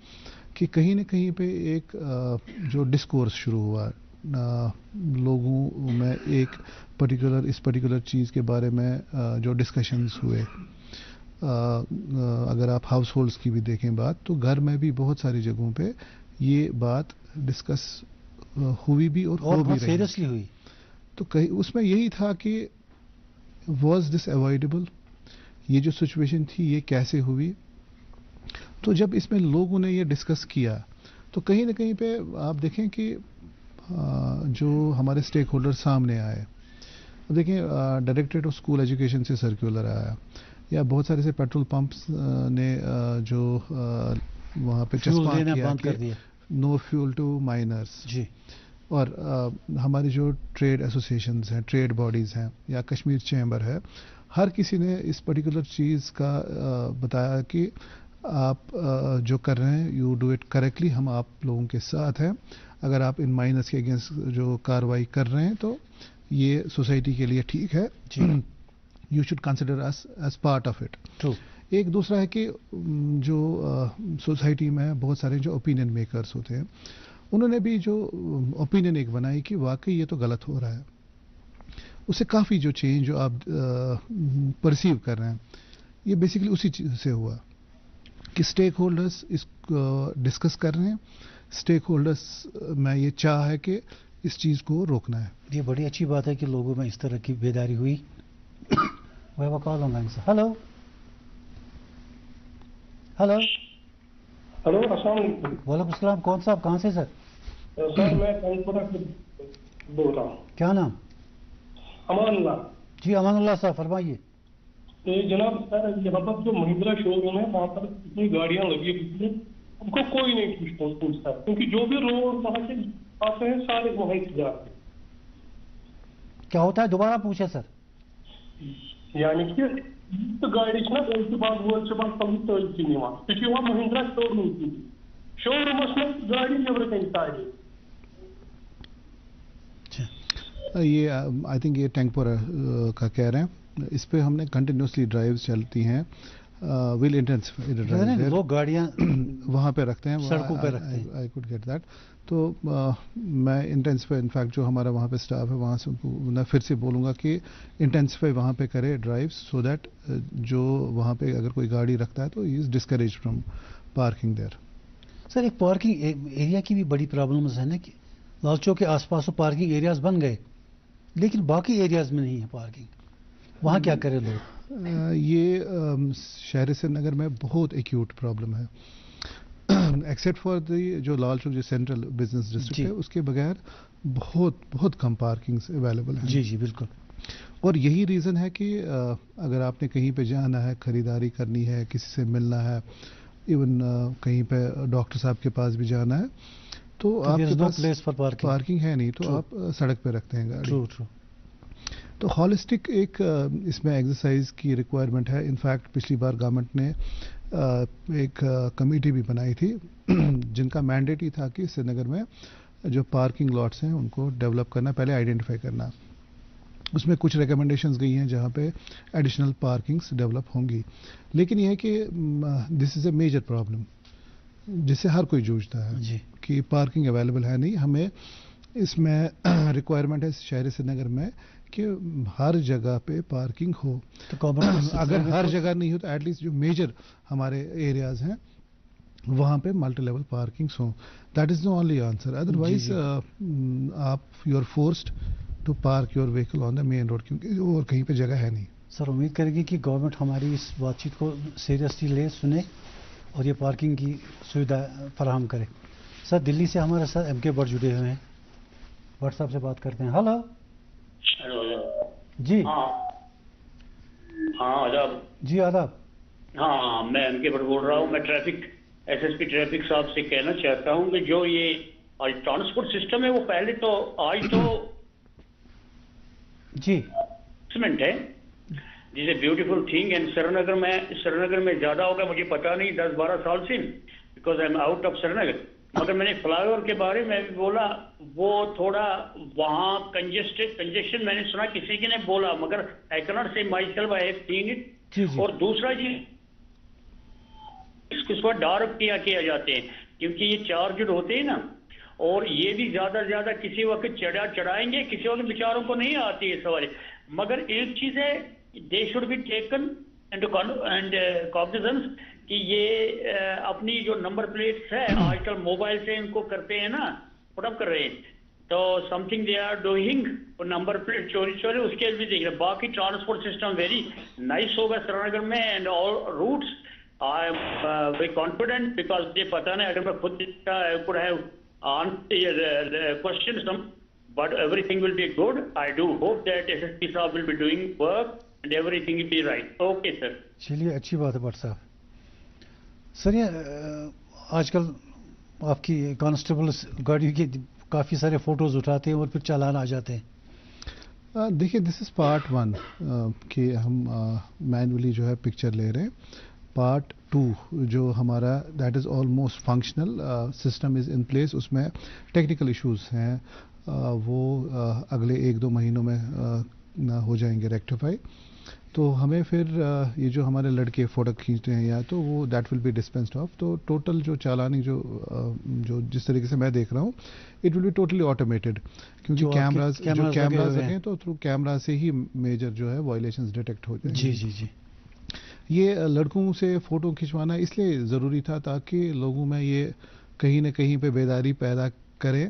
کہ کہیں نہ کہیں پہ ایک جو ڈسکورس شروع ہوا لوگوں میں, ایک اس پرٹیکولر چیز کے بارے میں جو ڈسکشنز ہوئے. اگر آپ ہاؤس ہولڈس کی بھی دیکھیں بات, تو گھر میں بھی بہت ساری جگہوں پہ یہ بات ڈسکس ہوئی بھی اور ہو بھی رہی. سیریسلی ہوئی. تو اس میں یہی تھا کہ واز دس اوائڈیبل, یہ جو سچویشن تھی یہ کیسے ہوئی. تو جب اس میں لوگوں نے یہ ڈسکس کیا تو کہیں نہ کہیں پہ آپ دیکھیں کہ جو ہمارے اسٹیک ہولڈر سامنے آئے. دیکھیں ڈائریکٹریٹ آف اسکول ایجوکیشن سے سرکولر آیا, یا بہت سارے سے پیٹرول پمپس نے جو وہاں پہ چسپاں کیا کہ نو فیول ٹو مائنرز. جی. اور ہماری جو ٹریڈ ایسوسیشنز ہیں, ٹریڈ باڈیز ہیں, یا کشمیر چیمبر ہے, ہر کسی نے اس پرٹیکولر چیز کا بتایا کہ آپ جو کر رہے ہیں یو ڈو اٹ کریکٹلی, ہم آپ لوگوں کے ساتھ ہیں. اگر آپ ان مائنرز کے اگینسٹ جو کاروائی کر رہے ہیں تو یہ سوسائٹی کے لیے ٹھیک ہے, you should consider as part of it. ایک دوسرا ہے کہ جو سوسائٹی میں بہت سارے جو اوپینین میکرز ہوتے ہیں, انہوں نے بھی جو اوپینین ایک بنائی کہ واقعی یہ تو غلط ہو رہا ہے. اس سے کافی جو چینج جو آپ پرسیو کر رہے ہیں یہ بیسیکلی اسی چیز سے ہوا کہ اسٹیک ہولڈرز اس کو ڈسکس کر رہے ہیں. اسٹیک ہولڈرز میں یہ چاہ ہے کہ اس چیز کو روکنا ہے. یہ بڑی اچھی بات ہے کہ لوگوں میں اس طرح کی بیداری ہوئی. ہلو ہلو ہلو السلام علیکم. وعلیکم السلام. کون صاحب کہاں سے سر؟ سر میں ٹینکپورہ سے بول رہا ہوں. کیا نام؟ امان اللہ. جی امان اللہ صاحب فرمائیے. جناب سر یہاں پر جو مہندرا شو روم ہے وہاں پر اتنی گاڑیاں لگی ہوئی ہیں, ان کو کوئی نہیں پوچھتا, کیونکہ جو بھی روڈ وہاں سے آتے ہیں سارے وہیں سے جاتے ہیں. کیا ہوتا ہے دوبارہ پوچھے سر؟ یعنی کہ گاڑی چھنا بعد وول پن تل کن سہ مہندرا شو روم کن, شو رومس من گاڑی نیبر کن سارے. یہ آئی تھنک یہ ٹینکپورہ کا کہہ رہے ہیں, اس پہ ہم نے کنٹینیوسلی ڈرائیوز چلتی ہیں. ول انٹینسفائی لوگ گاڑیاں وہاں پہ رکھتے ہیں, سڑکوں پہ رکھتے ہیں. I could get that. تو میں انٹینسفائی انفیکٹ جو ہمارا وہاں پہ اسٹاف ہے وہاں سے میں پھر سے بولوں گا کہ انٹینسفائی وہاں پہ کرے ڈرائیو, سو دیٹ جو وہاں پہ اگر کوئی گاڑی رکھتا ہے تو ہی از ڈسکریج فرام پارکنگ دیر. سر ایک پارکنگ ایریا کی بھی بڑی پرابلمز ہے نا کہ لال چوک کے آس پاس تو پارکنگ ایریاز بن گئے لیکن باقی ایریاز میں نہیں ہے پارکنگ, وہاں کیا کرے لوگ؟ یہ شہر سری نگر میں بہت ایکیوٹ پرابلم ہے, ایکسیپٹ فار دی جو لال چوک جو سینٹرل بزنس ڈسٹرکٹ ہے اس کے بغیر بہت کم پارکنگز اویلیبل ہیں. جی جی بالکل. اور یہی ریزن ہے کہ اگر آپ نے کہیں پہ جانا ہے, خریداری کرنی ہے, کسی سے ملنا ہے, ایون کہیں پہ ڈاکٹر صاحب کے پاس بھی جانا ہے, تو آپ کے پاس پارکنگ ہے نہیں, تو آپ سڑک پہ رکھتے ہیں گاڑی. تو ہالسٹک ایک اس میں ایکسرسائز کی ریکوائرمنٹ ہے. انفیکٹ پچھلی بار گورنمنٹ نے ایک کمیٹی بھی بنائی تھی جن کا مینڈیٹ ہی تھا کہ سری نگر میں جو پارکنگ لاٹس ہیں ان کو ڈیولپ کرنا, پہلے آئیڈینٹیفائی کرنا. اس میں کچھ ریکمنڈیشنز گئی ہیں جہاں پہ ایڈیشنل پارکنگس ڈیولپ ہوں گی. لیکن یہ ہے کہ دس از اے میجر پرابلم جس سے ہر کوئی جوجھتا ہے کہ پارکنگ اویلیبل ہے نہیں. ہمیں اس میں ریکوائرمنٹ ہے شہر سری نگر میں کہ ہر جگہ پہ پارکنگ ہو. تو گورنمنٹ اگر ہر جگہ نہیں ہو تو ایٹ لیسٹ جو میجر ہمارے ایریاز ہیں وہاں پہ ملٹی لیول پارکنگس ہوں. That is the only answer. Otherwise آپ you are forced to park your vehicle on the main road, کیونکہ اور کہیں پہ جگہ ہے نہیں. سر امید کرے گی کہ گورنمنٹ ہماری اس بات چیت کو سیریسلی لے, سنے اور یہ پارکنگ کی سویدھا فراہم کرے. سر دلی سے ہمارے ساتھ ایم کے بٹ جڑے ہوئے ہیں, واٹس ایپ سے بات کرتے ہیں. ہلو جی. ہاں آداب. جی آداب. ہاں میں ایم کے بٹ بول رہا ہوں. میں traffic S S P traffic صاحب سے کہنا چاہتا ہوں کہ جو یہ آج ٹرانسپورٹ سسٹم ہے وہ پہلے تو آج تو جی ہے جس a beautiful thing. And Srinagar میں زیادہ ہوگا مجھے پتا نہیں 10-12 سال سے, because I am out of Srinagar. مگر میں نے فلائی اوور کے بارے میں بھی بولا, وہ تھوڑا وہاں کنجیشن میں نے سنا کسی کے نے بولا, مگر آئی کینٹ سے my self I have seen it. اور دوسرا جی اس کو ڈارک کیا جاتے ہیں کیونکہ یہ چارجڈ ہوتے ہیں نا, اور یہ بھی زیادہ سے زیادہ کسی وقت چڑھائیں گے, کسی وقت بیچاروں کو نہیں آتی ہے سواری. مگر ایک چیز ہے, they should be taken and cognizance کہ یہ اپنی جو نمبر پلیٹس ہے آج کل موبائل سے ان کو کرتے ہیں نا, پٹ اپ کر رہے ہیں, تو something they are doing, number plate چوری اس کے بھی دیکھ رہے. باقی ٹرانسپورٹ سسٹم ویری نائس ہوگا سری نگر میں and all roots. I am very confident because they pata nahi, agar main khud I could have answered the questions, but everything will be good. I do hope that SSP sahab will be doing work and everything will be right. Okay sir. چلیے اچھی بات ہے بٹ صاحب. سر یہ آج کل آپ کی کانسٹیبل گاڑی کے کافی سارے فوٹوز اٹھاتے ہیں اور پھر چالان آ جاتے ہیں. دیکھیے دس از پارٹ 1 کہ ہم مینولی جو ہے پکچر لے رہے ہیں. پارٹ 2 جو ہمارا that is almost functional system is in place, اس میں ٹیکنیکل ایشوز ہیں, وہ اگلے 1-2 مہینوں میں ہو جائیں گے ریکٹیفائی. تو ہمیں پھر یہ جو ہمارے لڑکے فوٹو کھینچتے ہیں یا تو وہ دیٹ ول بی ڈسپینسڈ آف. تو ٹوٹل جو چالانی جو جس طریقے سے میں دیکھ رہا ہوں it will be totally automated, کیونکہ کیمراز ہیں تو تھرو کیمرا سے ہی میجر جو ہے وائلیشنز ڈیٹیکٹ ہو جائیں. جی جی جی. یہ لڑکوں سے فوٹو کھنچوانا اس لیے ضروری تھا تاکہ لوگوں میں یہ کہیں نہ کہیں پہ بیداری پیدا کرے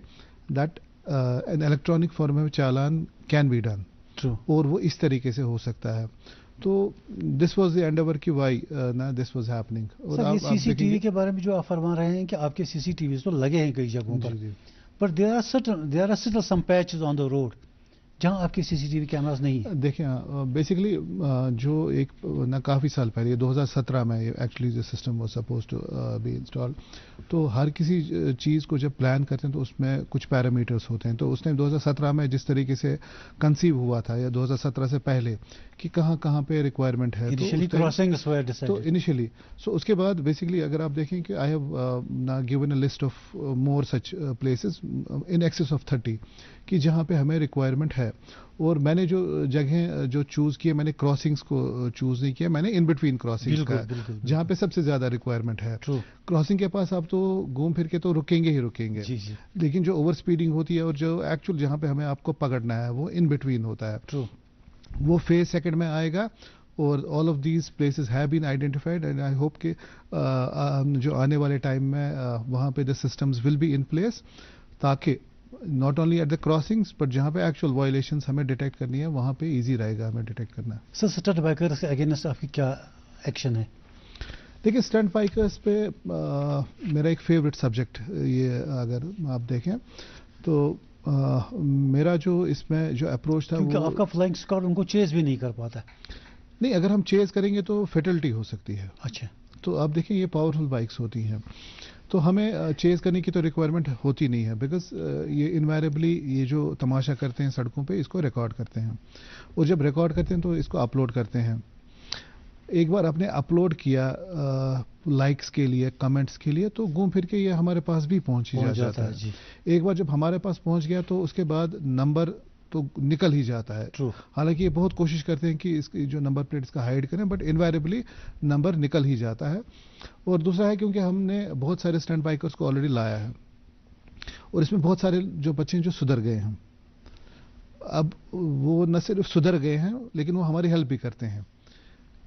دیٹ این الیکٹرانک فارم میں چالان کین بی ڈن, اور وہ اس طریقے سے ہو سکتا ہے. تو دس واز دی انڈیور کی وائی دس واز ہیپننگ. اور سی سی ٹی وی کے بارے میں جو آپ فرما رہے ہیں کہ آپ کے سی سی ٹی ویز تو لگے ہیں کئی جگہوں پر, پر there are still some patches on the road جہاں آپ کے سی سی ٹی وی کیمراز نہیں ہیں. دیکھیں بیسکلی جو ایک کافی سال پہلے 2017 میں ایکچولی جو system was suppose to be install, تو ہر کسی چیز کو جب پلان کرتے ہیں تو اس میں کچھ پیرامیٹرز ہوتے ہیں. تو اس نے 2017 میں جس طریقے سے کنسیو ہوا تھا یا 2017 سے پہلے کہ کہاں پہ ریکوائرمنٹ ہے تو انیشلی سو اس کے بعد بیسکلی اگر آپ دیکھیں کہ I have given a list of more such places in excess of 30 کہ جہاں پہ ہمیں ریکوائرمنٹ ہے. اور میں نے جو جگہیں جو چوز کیے میں نے کراسنگس کو چوز نہیں کیا, میں نے ان بٹوین کراسنگس کا جہاں پہ سب سے زیادہ ریکوائرمنٹ ہے. کراسنگ کے پاس آپ تو گھوم پھر کے تو رکیں گے, لیکن جو اوور سپیڈنگ ہوتی ہے اور جو ایکچوئل جہاں پہ ہمیں آپ کو پکڑنا ہے وہ ان بٹوین ہوتا ہے. وہ فیز سیکنڈ میں آئے گا اور all of these places have been identified and I hope کہ جو آنے والے ٹائم میں وہاں پہ the systems will be in place, تاکہ not only at the crossings but جہاں پہ ایکچوئل وائلیشنس ہمیں ڈیٹیکٹ کرنی ہے وہاں پہ ایزی رہے گا ہمیں ڈیٹیکٹ کرنا. سر اسٹنٹ بائکرز کے اگینسٹ آپ کی کیا ایکشن ہے؟ دیکھیے اسٹنٹ بائکرز پہ میرا ایک فیوریٹ سبجیکٹ یہ اگر آپ دیکھیں تو میرا جو اس میں جو اپروچ تھا کیونکہ آپ کا فلائنگ اسکواڈ ان کو چیز بھی نہیں کر پاتا. نہیں, اگر ہم چیز کریں گے تو فیٹلٹی ہو سکتی ہے. اچھا, تو آپ دیکھیں یہ پاورفل بائکس ہوتی ہیں تو ہمیں چیز کرنے کی تو ریکوائرمنٹ ہوتی نہیں ہے, بیکاز یہ انوائریبلی یہ جو تماشا کرتے ہیں سڑکوں پہ اس کو ریکارڈ کرتے ہیں, اور جب ریکارڈ کرتے ہیں تو اس کو اپلوڈ کرتے ہیں. ایک بار آپ نے اپلوڈ کیا لائکس کے لیے, کمنٹس کے لیے, تو گھوم پھر کے یہ ہمارے پاس بھی پہنچ جاتا ہے. ایک بار جب ہمارے پاس پہنچ گیا تو اس کے بعد نمبر تو نکل ہی جاتا ہے. حالانکہ یہ بہت کوشش کرتے ہیں کہ اس کی جو نمبر پلیٹ اس کا ہائڈ کریں, بٹ انوائریبلی نمبر نکل ہی جاتا ہے. اور دوسرا ہے کیونکہ ہم نے بہت سارے اسٹنٹ بائکرز کو آلریڈی لایا ہے, اور اس میں بہت سارے جو بچے ہیں جو سدھر گئے ہیں. اب وہ نہ صرف سدھر گئے ہیں لیکن وہ ہماری ہیلپ بھی کرتے ہیں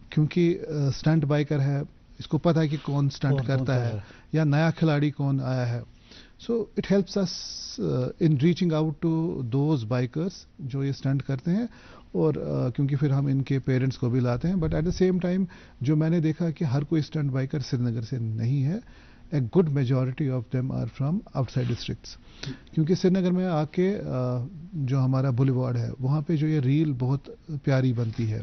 کیونکہ اسٹنٹ بائکر ہے, اس کو پتہ ہے کہ کون اسٹنٹ کرتا ہے یا نیا کھلاڑی کون آیا ہے. So it helps us in reaching out to those bikers جو یہ اسٹنٹ کرتے ہیں, اور کیونکہ پھر ہم ان کے پیرنٹس کو بھی لاتے ہیں. But at the same time جو میں نے دیکھا کہ ہر کوئی اسٹنٹ بائکر سری نگر سے نہیں ہے. A good majority of them are from outside districts, کیونکہ سری نگر میں آ کے جو ہمارا بولیوارڈ ہے وہاں پہ جو یہ ریل بہت پیاری بنتی ہے.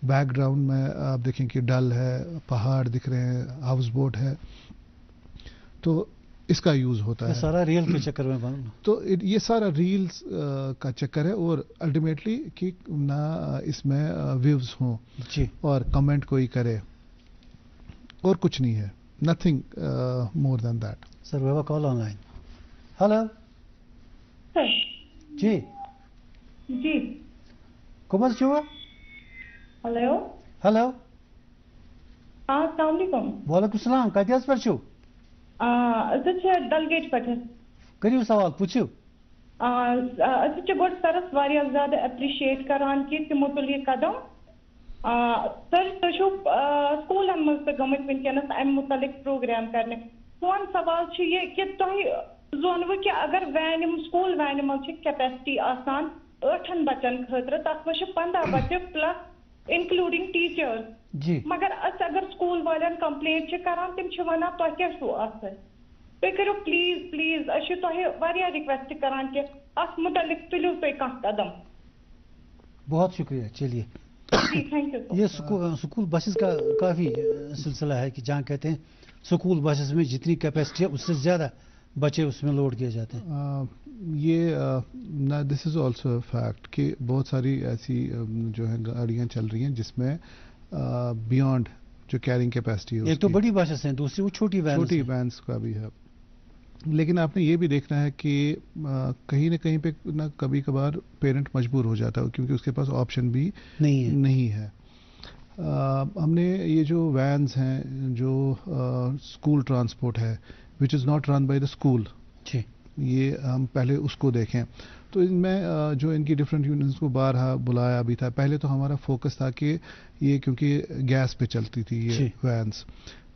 بیک گراؤنڈ میں آپ دیکھیں کہ ڈل ہے, پہاڑ دکھ رہے ہیں, ہاؤس بوٹ ہے, تو اس کا یوز ہوتا ہے. سارا ریل کے چکر میں بن, تو یہ سارا ریلز کا چکر ہے, اور الٹیمیٹلی کہ نہ اس میں ویوز ہوں جی اور کمنٹ کوئی کرے, اور کچھ نہیں ہے. Nothing more than that. Sir we have a call on line. Hello جی جی کمر چھو ہلو ہلو السلام علیکم. وعلیکم السلام. کتہ حظ پہ چھو؟ ڈل گیٹ پہ. کریو سوال پوچھو. گۄڈٕ سرس واریاہ زیادٕ ایپرِشیٹ کران کہِ تِمو تُل یہِ قدم. سر تُہۍ چھِو سکوٗلن منٛز تہِ گٔمٕتۍ وٕنکیٚنس امہِ مُتعلق پروگرام کرنہِ. سون سوال چھُ یہِ کہِ تۄہہِ زونوٕ کہِ اگر وینہِ سکوٗل وینہِ منٛز چھِ کیپیسٹی آسان 8 بچن خٲطرٕ, تتھ منٛز چھِ 15 بچہِ پلس انکلوڈنگ ٹیچٲرس. جی مگر أسۍ اگر سکوٗل والٮ۪ن کمپلینٹ چھِ کران تِم چھِ ونان تۄہہِ کیٛاہ چھُو اتھ سۭتۍ. تُہۍ کٔرِو پلیٖز پلیٖز, أسۍ چھِ تۄہہِ واریاہ رِکویسٹ کران کہِ اتھ مُتعلق تُلِو تُہۍ کانٛہہ قدم. بہت شکریہ. چلیے جی تھینک یو. یہ سکول بسز کا کافی سلسلہ ہے کہ جہاں کہتے ہیں سکول بسز میں جتنی کیپیسٹی ہے اس سے زیادہ بچے اس میں لوڈ کیے جاتے ہیں. یہ دس از آلسو فیکٹ کہ بہت ساری ایسی جو ہے گاڑیاں چل رہی ہیں جس میں بیانڈ جو کیرنگ کیپیسٹی ہے, ایک تو بڑی بسز ہیں, دوسری وہ چھوٹی وینس کا بھی ہے. لیکن آپ نے یہ بھی دیکھنا ہے کہ کہیں نہ کہیں پہ نہ کبھی کبھار پیرنٹ مجبور ہو جاتا ہے کیونکہ اس کے پاس آپشن بھی نہیں ہے. ہم نے یہ جو وینز ہیں جو اسکول ٹرانسپورٹ ہے which is not run by the school, یہ ہم پہلے اس کو دیکھیں. تو ان میں جو ان کی ڈفرینٹ یونینز کو بارہا بلایا بھی تھا. پہلے تو ہمارا فوکس تھا کہ یہ کیونکہ گیس پہ چلتی تھی یہ وینس,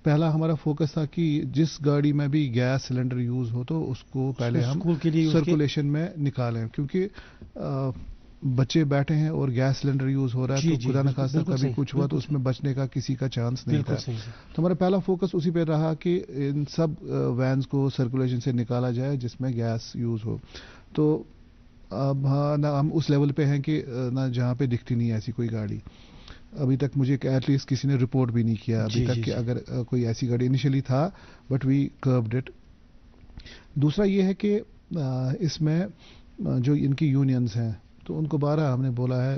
پہلا ہمارا فوکس تھا کہ جس گاڑی میں بھی گیس سلنڈر یوز ہو تو اس کو پہلے ہم سرکولیشن میں نکالیں, کیونکہ بچے بیٹھے ہیں اور گیس سلنڈر یوز ہو رہا ہے تو خدا نخواستہ کبھی کچھ ہوا تو اس میں بچنے کا کسی کا چانس نہیں تھا. تو ہمارا پہلا فوکس اسی پہ رہا کہ ان سب وینز کو سرکولیشن سے نکالا جائے جس میں گیس یوز ہو. تو اب نہ ہم اس لیول پہ ہیں کہ نہ جہاں پہ دکھتی نہیں ایسی کوئی گاڑی. ابھی تک مجھے ایٹ لیسٹ کسی نے رپورٹ بھی نہیں کیا ابھی تک کہ اگر کوئی ایسی گاڑی انیشلی تھا بٹ وی کربڈ اٹ. دوسرا یہ ہے کہ اس میں جو ان کی یونینز ہیں تو ان کو بارہ ہم نے بولا ہے,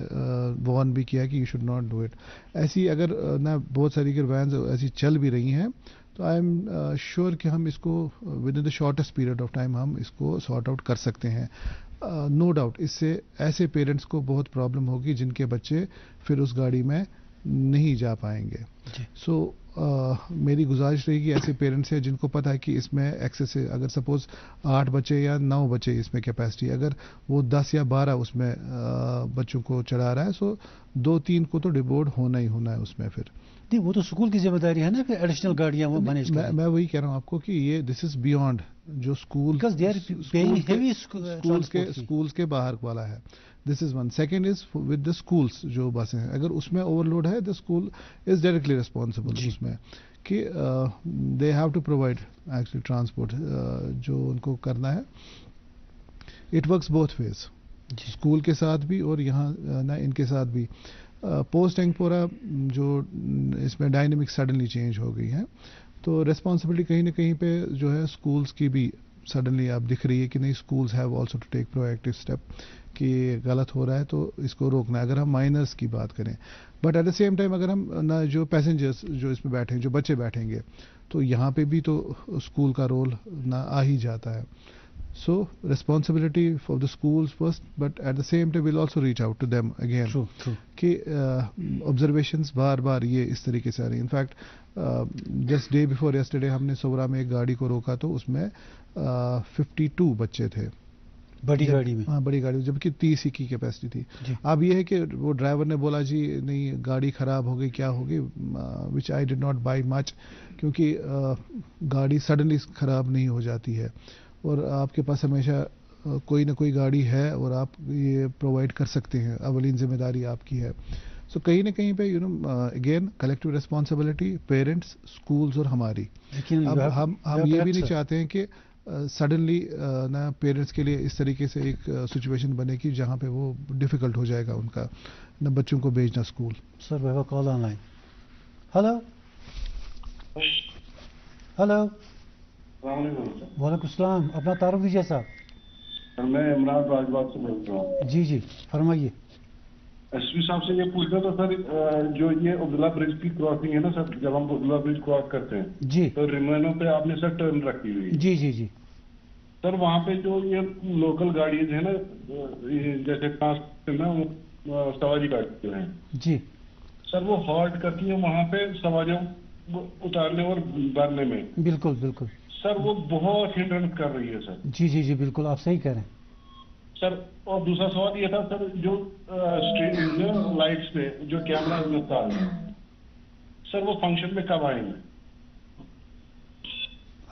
وارن بھی کیا کہ you should not do it. ایسی اگر نہ بہت ساری اگر وینز ایسی چل بھی رہی ہیں تو آئی ایم شیور کہ ہم اس کو with in the shortest period of time ہم اس کو سارٹ آؤٹ کر سکتے ہیں. نو ڈاؤٹ اس سے ایسے پیرنٹس کو بہت پرابلم ہوگی جن کے بچے پھر اس گاڑی میں نہیں جا پائیں گے. سو میری گزارش رہے گی ایسے پیرنٹس ہیں جن کو پتہ ہے کہ اس میں ایکسیس ہے, اگر سپوز 8 بچے یا 9 بچے اس میں کیپیسٹی, اگر وہ 10 یا 12 اس میں بچوں کو چڑھا رہا ہے سو 2-3 کو تو ڈیبورڈ ہونا ہی ہونا ہے اس میں. پھر نہیں وہ تو اسکول کی ذمہ داری ہے نا, پھر ایڈیشنل گاڑیاں وہ مینیج کریں. میں وہی کہہ رہا ہوں آپ کو کہ یہ دس از بیونڈ جو اسکولس کے باہر والا ہے. This is one. Second is with the schools جو بسیں ہیں, اگر اس میں اوور لوڈ ہے the school is directly responsible اس میں کہ they have to provide actually transport جو ان کو کرنا ہے. It works both ways, school کے ساتھ بھی اور یہاں نہ ان کے ساتھ بھی. پوسٹ اینگپورہ جو اس میں ڈائنامک سڈنلی چینج ہو گئی ہے تو ریسپانسبلٹی کہیں نہ کہیں پہ جو ہے اسکولس کی بھی سڈنلی آپ دکھ رہی ہے کہ نہیں schools have also to take proactive step کہ غلط ہو رہا ہے تو اس کو روکنا ہے اگر ہم مائنرس کی بات کریں. But at the same time اگر ہم نہ جو پیسنجرس جو اس میں بیٹھیں جو بچے بیٹھیں گے تو یہاں پہ بھی تو اسکول کا رول نہ آ ہی جاتا ہے. So responsibility for the schools first, but at the same time we'll also reach out to them again. True. کہ observations بار بار یہ اس طریقے سے آ رہی ہیں. In fact just day before yesterday ہم نے صورہ میں ایک گاڑی کو روکا تو اس میں 52 بچے تھے بڑی گاڑی میں. ہاں بڑی گاڑی, جبکہ 30 ہی کی کیپیسٹی تھی. جی. اب یہ ہے کہ وہ ڈرائیور نے بولا جی نہیں گاڑی خراب ہو گئی کیا ہوگی, وچ آئی ڈڈ ناٹ بائی مچ, کیونکہ گاڑی سڈنلی خراب نہیں ہو جاتی ہے, اور آپ کے پاس ہمیشہ کوئی نہ کوئی گاڑی ہے اور آپ یہ پرووائڈ کر سکتے ہیں, اولین ذمہ داری آپ کی ہے. سو کہیں نہ کہیں پہ again collective responsibility parents, schools اور ہماری. اب ہم یہ بھی نہیں چاہتے ہیں کہ سڈنلی نہ پیرنٹس کے لیے اس طریقے سے ایک سچویشن بنے گی جہاں پہ وہ ڈیفیکلٹ ہو جائے گا ان کا نہ بچوں کو بھیجنا school. Sir we have a call on line. Hello hello. وعلیکم السلام, اپنا تعارف دیجیے صاحب. میں عمران راج باغ سے بول رہا ہوں. جی فرمائیے. ایس پی صاحب سے یہ پوچھنا تھا سر, جو یہ عبداللہ برج کی کراسنگ ہے نا سر, جب ہم عبداللہ برج کراس کرتے ہیں جی تو ریمینو پہ آپ نے سر ٹرن رکھی ہوئی. جی سر وہاں پہ جو یہ لوکل گاڑیز ہیں نا, جیسے ٹرانسپورٹ نا سواری گاڑی جو ہیں جی سر, وہ ہالٹ کرتی ہیں وہاں پہ سواریوں اتارنے اور بھرنے میں. بالکل سر وہ بہت ہنڈرنس کر رہی ہے سر. جی بالکل آپ صحیح کہہ رہے ہیں سر. اور دوسرا سوال یہ تھا سر, جو لائٹس پہ جو کیمرہ لگتا ہے سر, وہ فنکشن میں کب آئیں گے؟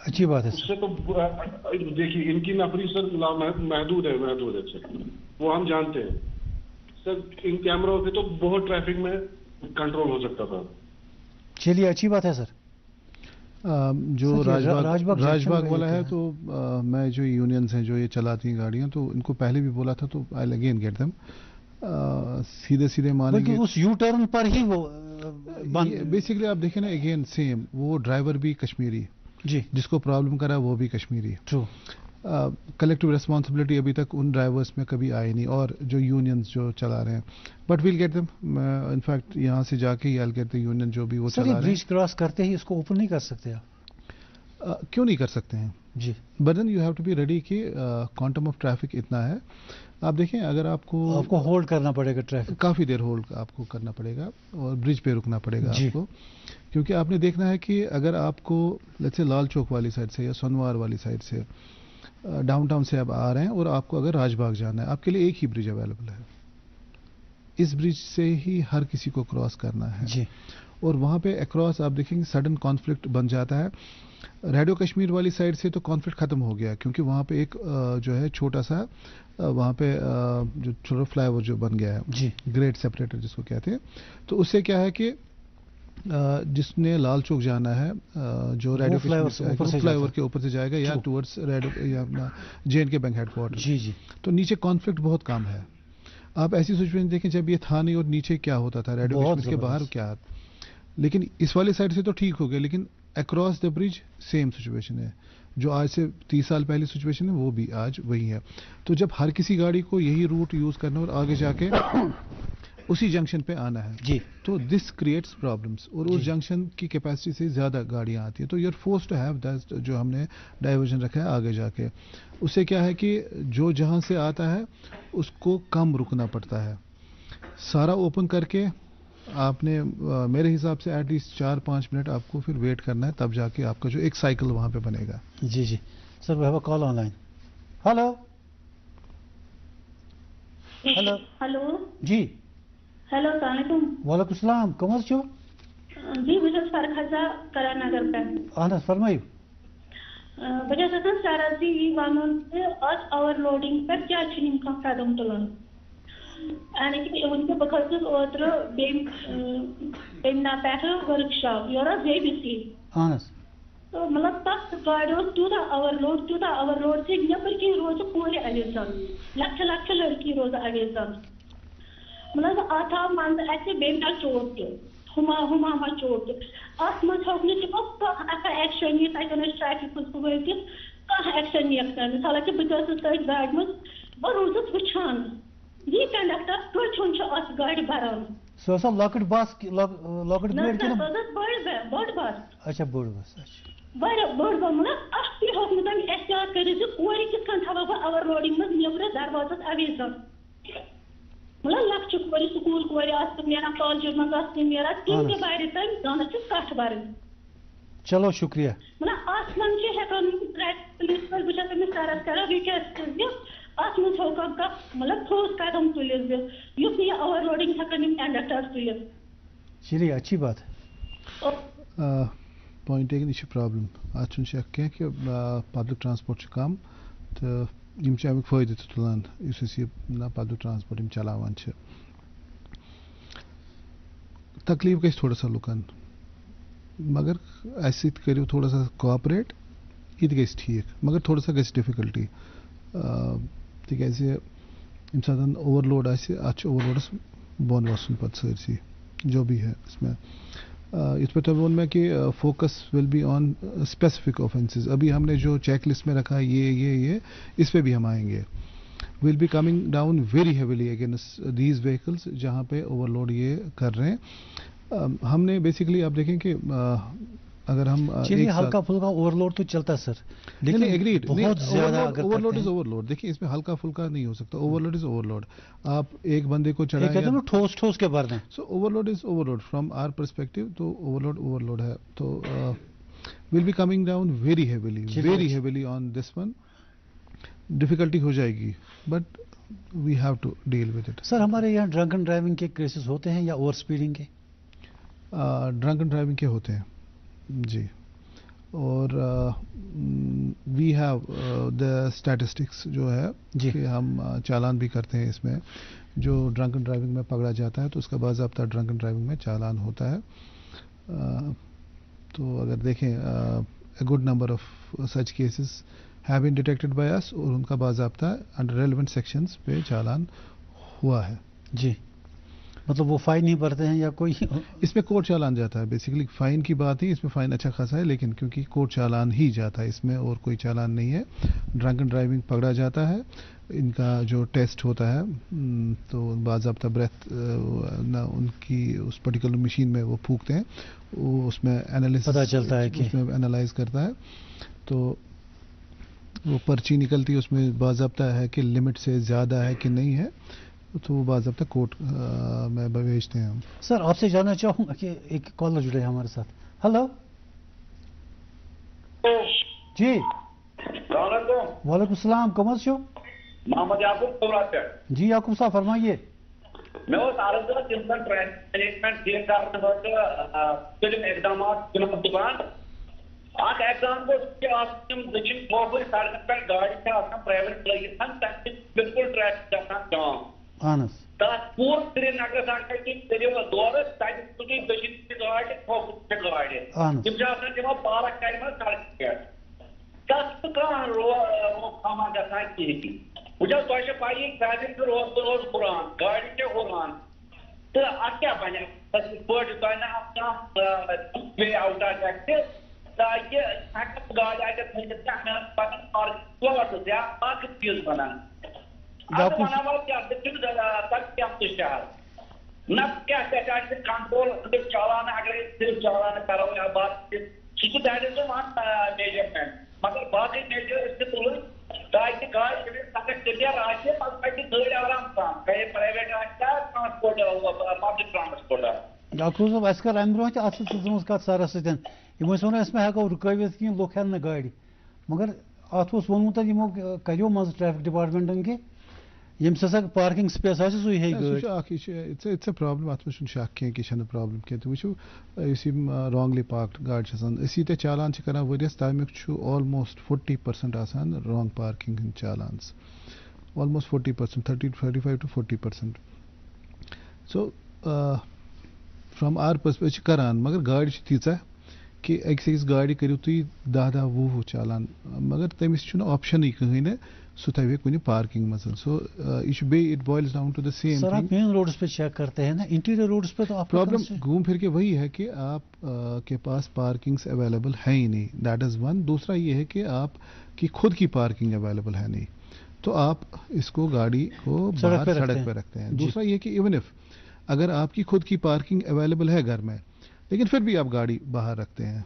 اچھی بات ہے اس سے تو دیکھیے ان کی نفری سر محدود ہے سر, وہ ہم جانتے ہیں سر. ان کیمروں سے تو بہت ٹریفک میں کنٹرول ہو سکتا تھا. چلیے اچھی بات ہے سر. جو راج باغ والا ہے تو میں جو یونینز ہیں جو یہ چلاتی ہیں گاڑیاں, تو ان کو پہلے بھی بولا تھا, تو آئی اگین گیٹ دم سیدھے مانیں گے اس یو ٹرن پر ہی وہ بیسکلی. آپ دیکھیں نا اگین سیم, وہ ڈرائیور بھی کشمیری جی, جس کو پرابلم کرا وہ بھی کشمیری. ٹرو. کلیکٹیو ریسپانسبلٹی ابھی تک ان ڈرائیورس میں کبھی آئی نہیں, اور جو یونینز جو چلا رہے ہیں, but we'll get them. In fact یہاں سے جا کے ہی گیٹ یونین جو بھی وہ چلا رہے ہیں. برج کراس کرتے ہی اس کو اوپن نہیں کر سکتے آپ؟ کیوں نہیں کر سکتے ہیں جی, but then you have to be ready کہ کوانٹم آف ٹریفک اتنا ہے. آپ دیکھیں اگر آپ کو ہولڈ کرنا پڑے گا, ٹریفک کافی دیر ہولڈ آپ کو کرنا پڑے گا, اور برج پہ رکنا پڑے گا جی. آپ کو, کیونکہ آپ نے دیکھنا ہے کہ اگر آپ کو لیٹس سے لال چوک والی سائڈ سے یا سونوار والی سائڈ سے ڈاؤن ٹاؤن سے آپ آ رہے ہیں, اور آپ کو اگر راج باغ جانا ہے, آپ کے لیے ایک ہی برج اویلیبل ہے. اس برج سے ہی ہر کسی کو کراس کرنا ہے جی, اور وہاں پہ اکراس آپ دیکھیں گے سڈن کانفلکٹ بن جاتا ہے. ریڈیو کشمیر والی سائڈ سے تو کانفلکٹ ختم ہو گیا, کیونکہ وہاں پہ ایک جو ہے چھوٹا سا وہاں پہ جو چھوٹا فلائی اوور جو بن گیا ہے جی, گریٹ سیپریٹر جس کو کہتے ہیں. تو اس سے کیا ہے کہ جس نے لال چوک جانا ہے, جو ریڈیو فلائی اوور کے اوپر سے جائے گا یا ٹورڈز ریڈیو یا جے این کے بینک ہیڈ کوارٹر, جی, تو نیچے کانفلکٹ بہت کم ہے. آپ ایسی سچویشن دیکھیں جب یہ تھا نہیں, اور نیچے کیا ہوتا تھا ریڈیو کشمیر کے باہر کیا, لیکن اس والی سائڈ سے تو ٹھیک ہو گیا, لیکن across the bridge same situation ہے. جو آج سے 30 سال پہلی سچویشن ہے وہ بھی آج وہی ہے. تو جب ہر کسی گاڑی کو یہی روٹ یوز کرنا اور آگے جا کے اسی جنکشن پہ آنا ہے جی, تو دس کریٹس پرابلمس, اور اس جنکشن کی کیپیسٹی سے زیادہ گاڑیاں آتی ہیں. تو you are force to have that جو ہم نے ڈائیورژن رکھا ہے آگے جا کے. اس سے کیا ہے کہ جو جہاں سے آتا ہے اس کو کم رکنا پڑتا ہے. سارا اوپن کر کے آپ نے میرے حساب سے ایٹ لیسٹ 4-5 منٹ آپ کو پھر ویٹ کرنا ہے, تب جا کے آپ کا جو ایک سائیکل وہاں پہ بنے گا. جی sir, we have a call on line. Hello جی, ہیلو السلام علیکم. وعلیکم السلام, کم حظ چھو؟ جی بہٕ چھَس فرخزا کران نگر پٮ۪ٹھ. اہن حظ فرمٲیِو. بہٕ چھَس یژھان سَرَس یی وَنُن زِ اَتھ اوٚوَر لوڈِنٛگ پٮ۪ٹھ کیٛازِ چھِنہٕ یِم کانٛہہ قدم تُلان. یعنی کہِ وٕنکٮ۪ن بہٕ کھٔژٕس اوترٕ بیٚمہِ پٮ۪ٹھٕ ؤرٕک شاپ یورٕ حظ جے بی سی. اہن حظ. تہٕ مطلب تَتھ گاڑِ اوس تیوٗتاہ اوٚوَر لوڈ زِ نیٚبٕرۍ کِنۍ روزِ پوٗرٕ اَویزان, لَکچہِ لٔڑکی روزٕ اَویزان. مطلب اَتھ آو منٛزٕ اَسہِ بیٚمہِ دۄہ چوٹ تہِ, ہُماما چوٹ تہِ. اَتھ منٛز ہیوٚک نہٕ تِمو کانٛہہ ایکشن نِتھ. اَتٮ۪ن ٲسۍ ٹریفِک پٕنٛژٕ وٲتِتھ, کانٛہہ ایکشن نِیَکھ نہٕ. حالانکہِ بہٕ تہِ ٲسٕس تٔتھۍ گاڑِ منٛز, بہٕ روٗزٕس وٕچھان یہِ کنڈکٹر کٔژ چھُ اَتھ گاڑِ بَران. سۄ ٲسا لۄکٕٹ بس لۄکٕٹ گٲڑۍ کِنہٕ بٔڑ بس. اچھا بٔڑ بس. واریاہ بٔڑ بہٕ مطلب اکھ تہِ ہیوٚک نہٕ تٔمۍ احتیاط کٔرِتھ زِ کورِ کِتھ کٔنۍ تھاوَکھ بہٕ اوَر لوڈِنٛگ منٛز نیٚبرٕ دروازس اویزن مطلب لۄکچہِ کورِ سکوٗل کورِ آسہٕ نیران کالجہِ منٛز آسہٕ نیران تِم تہِ بَرِ تٔمۍ زَنہٕ چھِ کَٹھ بَرٕنۍ. چلو شکریہ. مطلب اَتھ منٛز چھِ ہٮ۪کان پُلیٖس وٲلۍ بہٕ چھَس أمِس سَرَس کران رِکویسٹ زِ اَتھ منٛز ہیوٚکھ کانٛہہ مطلب ٹھوس قدم تُلِتھ زِ یُتھ نہٕ یہِ اوَر لوڈِنٛگ ہٮ۪کان یِم کنڈکٹر تُلِتھ. چلیے اچھی بات. پوائنٹ ایک یہ پرابلم ات شک کی کہ پبلک ٹرانسپورٹ کم تو امیک فائدہ تہ تلان اس پبلک ٹرانسپورٹ چلاوان تکلیف گژھِ تھوڑا سا لُکن مگر اس سۭتۍ کٔرِو تھوڑا سا کوآپریٹ یہ تہِ گژھِ ٹھیٖک مگر تھوڑا سا گژھِ ڈِفِکَلٹی تِکیازِ ییٚمہِ ساتہٕ اوور لوڈ آسہِ اتھ چھُ اوور لوڈس بۄن وسُن پتہٕ سٲرسٕے جو بھی ہے اس میں اس پہ تو میں کہ focus will be on specific offences. ابھی ہم نے جو چیک لسٹ میں رکھا ہے یہ اس پہ بھی ہم آئیں گے. Will be coming down very heavily against these vehicles جہاں پہ اوور لوڈ یہ کر رہے ہیں. ہم نے بیسکلی آپ دیکھیں کہ اگر ہم ہلکا پھلکا اوور لوڈ تو چلتا ہے سر لیکن ایگریڈ بہت زیادہ over load is over load. دیکھیے اس میں ہلکا پھلکا نہیں ہو سکتا. Over load is over load. آپ ایک بندے کو چڑھائیں ٹھوس ٹھوس کے بارے میں. So overload is overload from our perspective. تو اوور لوڈ ہے تو will be coming down very heavily on this one. Difficulty ہو جائے گی but we have to deal with it. Sir ہمارے یہاں ڈرنک اینڈ ڈرائیونگ کے کیسز ہوتے ہیں یا اوور اسپیڈنگ کے؟ ڈرنک اینڈ ڈرائیونگ کے ہوتے ہیں جی. اور وی ہیو دا اسٹیٹسٹکس جو ہے کہ ہم چالان بھی کرتے ہیں. اس میں جو ڈرنک اینڈ ڈرائیونگ میں پکڑا جاتا ہے تو اس کا باضابطہ ڈرنک اینڈ ڈرائیونگ میں چالان ہوتا ہے. تو اگر دیکھیں a good number of such cases have been detected by اس اور ان کا باضابطہ انڈر ریلیونٹ سیکشنز پہ چالان ہوا ہے. جی مطلب وہ فائن نہیں بھرتے ہیں یا کوئی اس میں کوٹ چالان جاتا ہے. بیسیکلی فائن کی بات ہی اس میں فائن اچھا خاصا ہے لیکن کیونکہ کوٹ چالان ہی جاتا ہے اس میں اور کوئی چالان نہیں ہے. ڈرنک اینڈ ڈرائیونگ پکڑا جاتا ہے. ان کا جو ٹیسٹ ہوتا ہے تو باضابطہ بریتھ ان کی اس پرٹیکولر مشین میں وہ پھونکتے ہیں وہ اس میں اینالائز پتہ چلتا ہے کہ اس میں اینالائز کرتا ہے تو وہ پرچی نکلتی ہے. اس میں باضابطہ ہے کہ لمٹ سے زیادہ ہے کہ نہیں ہے تو وہ باضابطہ کوٹ میں بھیجتے ہیں ہم. سر آپ سے جاننا چاہوں گا کہ ایک کالر جڑے ہیں ہمارے ساتھ. ہلو جی وعلیکم السلام کم حظ چھو؟ محمد یعقوب کمرات پہ. جی یعقوب صاحب فرمائیے. میں عرض تم زن ٹریننگ مینجمنٹ ٹھیک کرنے خٲطرٕ اقدامات دُکان اکھ ایگزام گوٚو دٔچھِنۍ کھووٕرۍ سڑکن پٮ۪ٹھ گاڑِ چھِ آسان پرٛایویٹ لٲگِتھ تَمہِ سۭتۍ بِلکُل ٹریفِک گژھان جام. اہن حظ تتھ پوٗرٕ سرینگرس اگر تُہۍ کٔرِو دورٕ تتہِ وٕچھِو تُہۍ دٔچھِنۍ تہِ گاڑِ کھووٕرۍ تہِ گاڑِ تِم چھِ آسان تِمو پارک کَرِمژٕ سڑکہِ پٮ۪ٹھ. تتھ چھُ کانٛہہ روکتھاما گژھان کِہیٖنۍ. وٕچھو تۄہہِ چھِ پَیی ٹریفِک چھُ روز بہٕ روز ہُران گاڑِ چھِ ہُران تہٕ اَتھ کیٛاہ بَنہِ یِتھ پٲٹھۍ تۄہہِ نہٕ اَتھ کانٛہہ وے آوُٹا گژھِ تاکہِ ہٮ۪کَن گاڑِ اَتٮ۪تھ تھٲوِتھ مےٚ پَنٕنۍ پارک ژور یا باقٕے چیٖز بَنان. اَدٕ وَنو کیٛاہ تَتھ شہر نَتہٕ کیٛاہ گژھِ اَسہِ کَنٹرول صرف چالانہٕ اگرے صرف چالانہٕ کَرو یا باقٕے سُہ چھُ دیٹ از وَن میجرمینٹ مگر باقٕے میجٲرٕس تہِ تُلٕنۍ تاکہِ گاڑِ اگر کٕلیر آسہِ پَتہٕ پَکہِ گٲڑۍ آرام سان چاہے پرٛایویٹ آسہِ یا ٹرانسپوٹ پبلک ٹرانسپوٹ آسہِ. یعقوب صٲب اَسہِ کٔر اَمہِ برونٛہہ تہِ اَتھ سۭتۍ سٕژمٕژ کَتھ سَرَس سۭتۍ یِم ٲسۍ وَنان أسۍ ما ہٮ۪کو رُکٲوِتھ کِہیٖنۍ لُکھ ہٮ۪ن نہٕ گاڑِ مگر اَتھ اوس ووٚنمُت یِمو کَریو منٛزٕ ٹریفِک ڈِپاٹمنٹَن کہِ ییٚمِس ہسا پارکنگ سپیس آسہِ سُے ہیٚکہِ گٲڑۍ. اِٹس اے پرابلم اتھ منٛز چھُنہٕ شک کینٛہہ کہِ چھَنہٕ پرابلم کینٛہہ. تُہۍ وٕچھِو یُس یِم رانگلی پارکڈ گاڑِ چھِ آسان أسۍ ییٖتیٛاہ چالان چھِ کران ؤریَس تَمیُک چھُ آلموسٹ 40% آسان رانگ پارکنگ ہٕنٛدۍ چالانٕز. Almost 40% 35 to 40%. So from our perspective أسۍ چھِ کران مگر گاڑِ چھِ تیٖژاہ کہ أکِس گاڑِ کٔرِو تُہۍ 10 وُہ چالان مگر تٔمِس چھُنہٕ آپشنٕے کٕہٕنۍ نہٕ سُہ تھاوِ کُنہِ پارکنگ منٛز. سو یہ چھُ بیٚیہِ it boils down to the same sir آپ مین روڈس پہ چیک کرتے ہیں نا انٹیریئر روڈس پہ تو آپ پرابلم گھوم پھر کے وہی ہے کہ آپ کے پاس پارکنگس اویلیبل ہے ہی نہیں. That is one. دوسرا یہ ہے کہ آپ کی خود کی پارکنگ اویلیبل ہے نہیں تو آپ اس کو گاڑی کو باہر سڑک پہ رکھتے ہیں. دوسرا یہ کہ ایون اف اگر آپ کی خود کی پارکنگ اویلیبل ہے گھر میں لیکن پھر بھی آپ گاڑی باہر رکھتے ہیں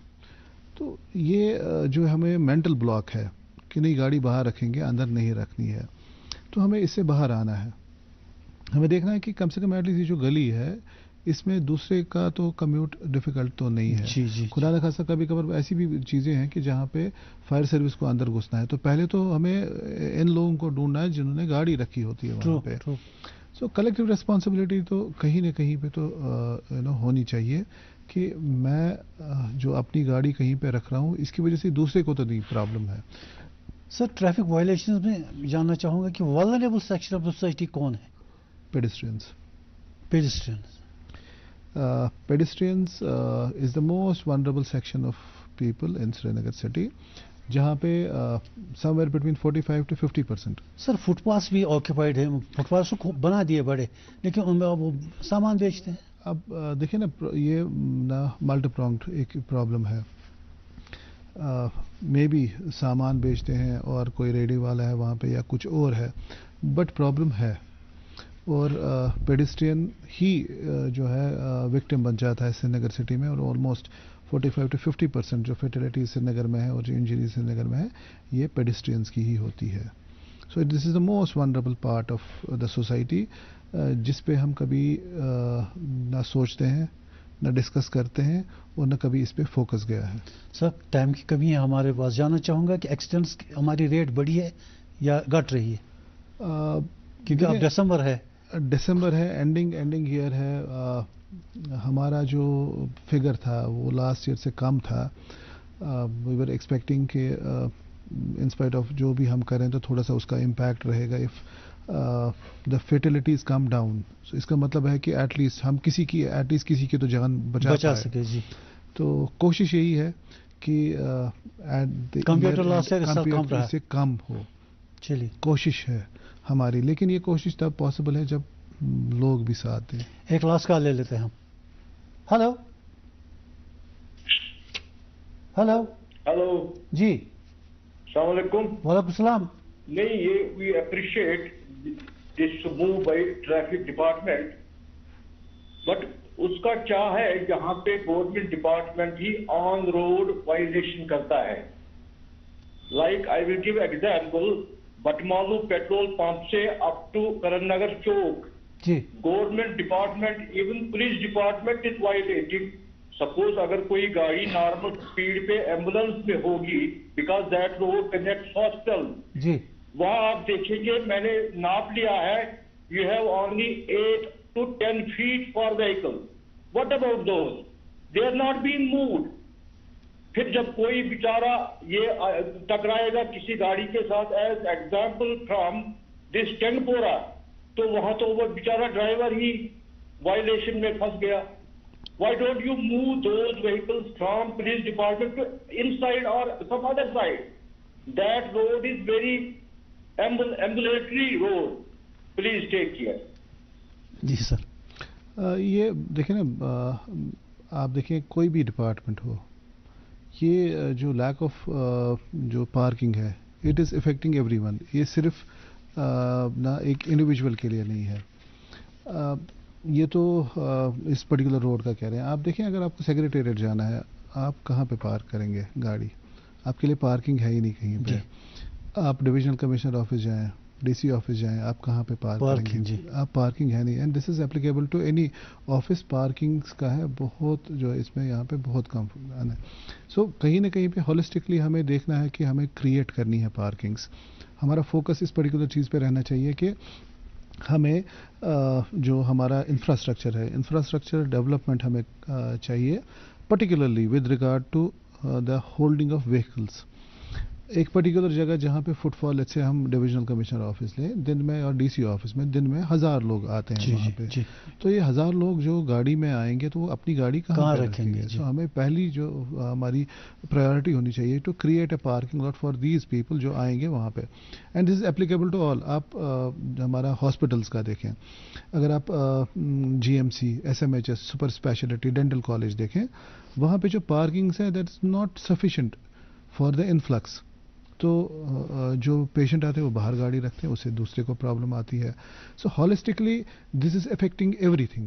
تو یہ جو ہمیں مینٹل بلاک ہے کہ نہیں گاڑی باہر رکھیں گے اندر نہیں رکھنی ہے, تو ہمیں اس سے باہر آنا ہے. ہمیں دیکھنا ہے کہ کم سے کم ایٹ لیسٹ یہ جو گلی ہے اس میں دوسرے کا تو کمیوٹ ڈیفیکلٹ تو نہیں ہے. جی خدا نہ خاصہ کبھی کبھار ایسی بھی چیزیں ہیں کہ جہاں پہ فائر سروس کو اندر گھسنا ہے, تو پہلے تو ہمیں ان لوگوں کو ڈھونڈنا ہے جنہوں نے گاڑی رکھی ہوتی ہے وہاں پہ. سو کلیکٹیو ریسپانسبلٹی تو کہیں نہ کہیں پہ تو ہونی چاہیے کہ میں جو اپنی گاڑی کہیں پہ رکھ رہا ہوں اس کی وجہ سے دوسرے کو تو نہیں پرابلم ہے. سر ٹریفک وائلیشنز میں جاننا چاہوں گا کہ والنریبل سیکشن آف دا سوسائٹی کون ہے؟ Pedestrians is the most vulnerable section of people in Srinagar city, جہاں پہ somewhere between 45 to 50%. Sir fit پاس بھی آکوپائڈ ہے, فٹ پاس کو بنا دیے بڑے, لیکن ان میں اب وہ سامان بیچتے ہیں. اب دیکھیں نا یہ ملٹی پرونگڈ ایک پرابلم ہے. مے بی سامان بیچتے ہیں اور کوئی ریڈی والا ہے وہاں پہ یا کچھ اور ہے, بٹ پرابلم ہے. اور پیڈسٹرین ہی جو ہے وکٹم بن جاتا ہے سری نگر سٹی میں, اور آلموسٹ 45 to 50% جو فیٹیلٹی سری نگر میں ہے اور جو انجری سری نگر میں ہے یہ پیڈسٹرینس کی ہی ہوتی ہے. So this is the most vulnerable part of the society, جس پہ ہم کبھی نہ سوچتے ہیں, نہ ڈسکس کرتے ہیں, اور نہ کبھی اس پہ فوکس گیا ہے. سر ٹائم کی کمی ہے ہمارے پاس, جاننا چاہوں گا کہ ایکسیڈنٹس ہماری ریٹ بڑھی ہے یا گھٹ رہی ہے؟ کیونکہ اب دسمبر ہے, اینڈنگ ایئر ہے. ہمارا جو فگر تھا وہ لاسٹ ایئر سے کم تھا. وی ور ایکسپیکٹنگ کہ انسپائٹ آف جو بھی ہم کریں تو تھوڑا سا اس کا امپیکٹ رہے گا اف دا فیٹیلٹیز کم ڈاؤن. اس کا مطلب ہے کہ ایٹ لیسٹ ہم کسی کی تو جان بچا سکے. جی, تو کوشش یہی ہے کہ کمپیوٹر لاس سے کم ہو. چلیے کوشش ہے ہماری, لیکن یہ کوشش تب پاسبل ہے جب لوگ بھی ساتھ دیں. ایک لاسٹ کال لے لیتے ہیں ہم. ہلو جی, السلام علیکم. وعلیکم السلام. نہیں, یہ we appreciate this move by traffic department, but اس کا کیا ہے جہاں پہ گورنمنٹ ڈپارٹمنٹ ہی آن روڈ وائلیشن کرتا ہے. Like I will give example, Batmaloo petrol pump سے up to Karan Nagar Chowk, government department even police department is violating. Suppose اگر کوئی گاڑی نارمل اسپیڈ پہ ایمبولینس میں ہوگی because that road connect hospital, وہاں آپ دیکھیں گے میں نے ناپ لیا ہے, you have only 8 to 10 feet for vehicle. What about those? They are not being moved. پھر جب کوئی بیچارہ یہ ٹکرائے گا کسی گاڑی کے ساتھ, ایز ایگزامپل فرام دس ٹینگپورا, تو وہاں تو وہ بیچارہ ڈرائیور ہی وائلیشن میں پھنس گیا. Why don't you move those vehicles from police department to inside or some other side? That road is very ambulatory road. Please take care. جی سر. یہ دیکھیں نا, آپ دیکھیں کوئی بھی ڈپارٹمنٹ ہو, یہ جو لیک آف جو پارکنگ ہے it is affecting every one. یہ صرف نہ ایک انڈیویجول کے لیے نہیں ہے. یہ تو اس پرٹیکولر روڈ کا کہہ رہے ہیں. آپ دیکھیں اگر آپ کو سیکریٹریٹ جانا ہے, آپ کہاں پہ پارک کریں گے گاڑی؟ آپ کے لیے پارکنگ ہے ہی نہیں کہیں پہ. آپ ڈویژنل کمشنر آفس جائیں, ڈی سی آفس جائیں, آپ کہاں پہ پارک کریں گے؟ آپ پارکنگ ہے نہیں. And this is applicable to any office. Parking کا ہے بہت جو اس میں یہاں پہ بہت کم ہے. سو کہیں نہ کہیں پہ ہولسٹکلی ہمیں دیکھنا ہے کہ ہمیں کریٹ کرنی ہے پارکنگس. ہمارا فوکس اس پرٹیکولر چیز پہ رہنا چاہیے کہ ہمیں جو ہمارا انفراسٹرکچر ہے, انفراسٹرکچر ڈیولپمنٹ ہمیں چاہیے, particularly with regard to the holding of vehicles. ایک پرٹیکولر جگہ جہاں پہ فٹ فال, جیسے ہم ڈویژنل کمشنر آفس لیں, دن میں اور ڈی سی آفس میں دن میں 1000 لوگ آتے ہیں وہاں پہ. تو یہ 1000 لوگ جو گاڑی میں آئیں گے تو وہ اپنی گاڑی کہاں رکھیں گے؟ تو ہمیں پہلی جو ہماری پرائیورٹی ہونی چاہیے to create a parking lot for these people جو آئیں گے وہاں پہ. And this is applicable to all. آپ ہمارا ہاسپٹلس کا دیکھیں, اگر آپ G M C, S M H S, super speciality dental college دیکھیں, وہاں پہ جو پارکنگس ہیں that is not sufficient for the influx. تو جو پیشنٹ آتے ہیں وہ باہر گاڑی رکھتے ہیں, اس سے دوسرے کو پرابلم آتی ہے. سو ہالسٹکلی دس از افیکٹنگ ایوری تھنگ.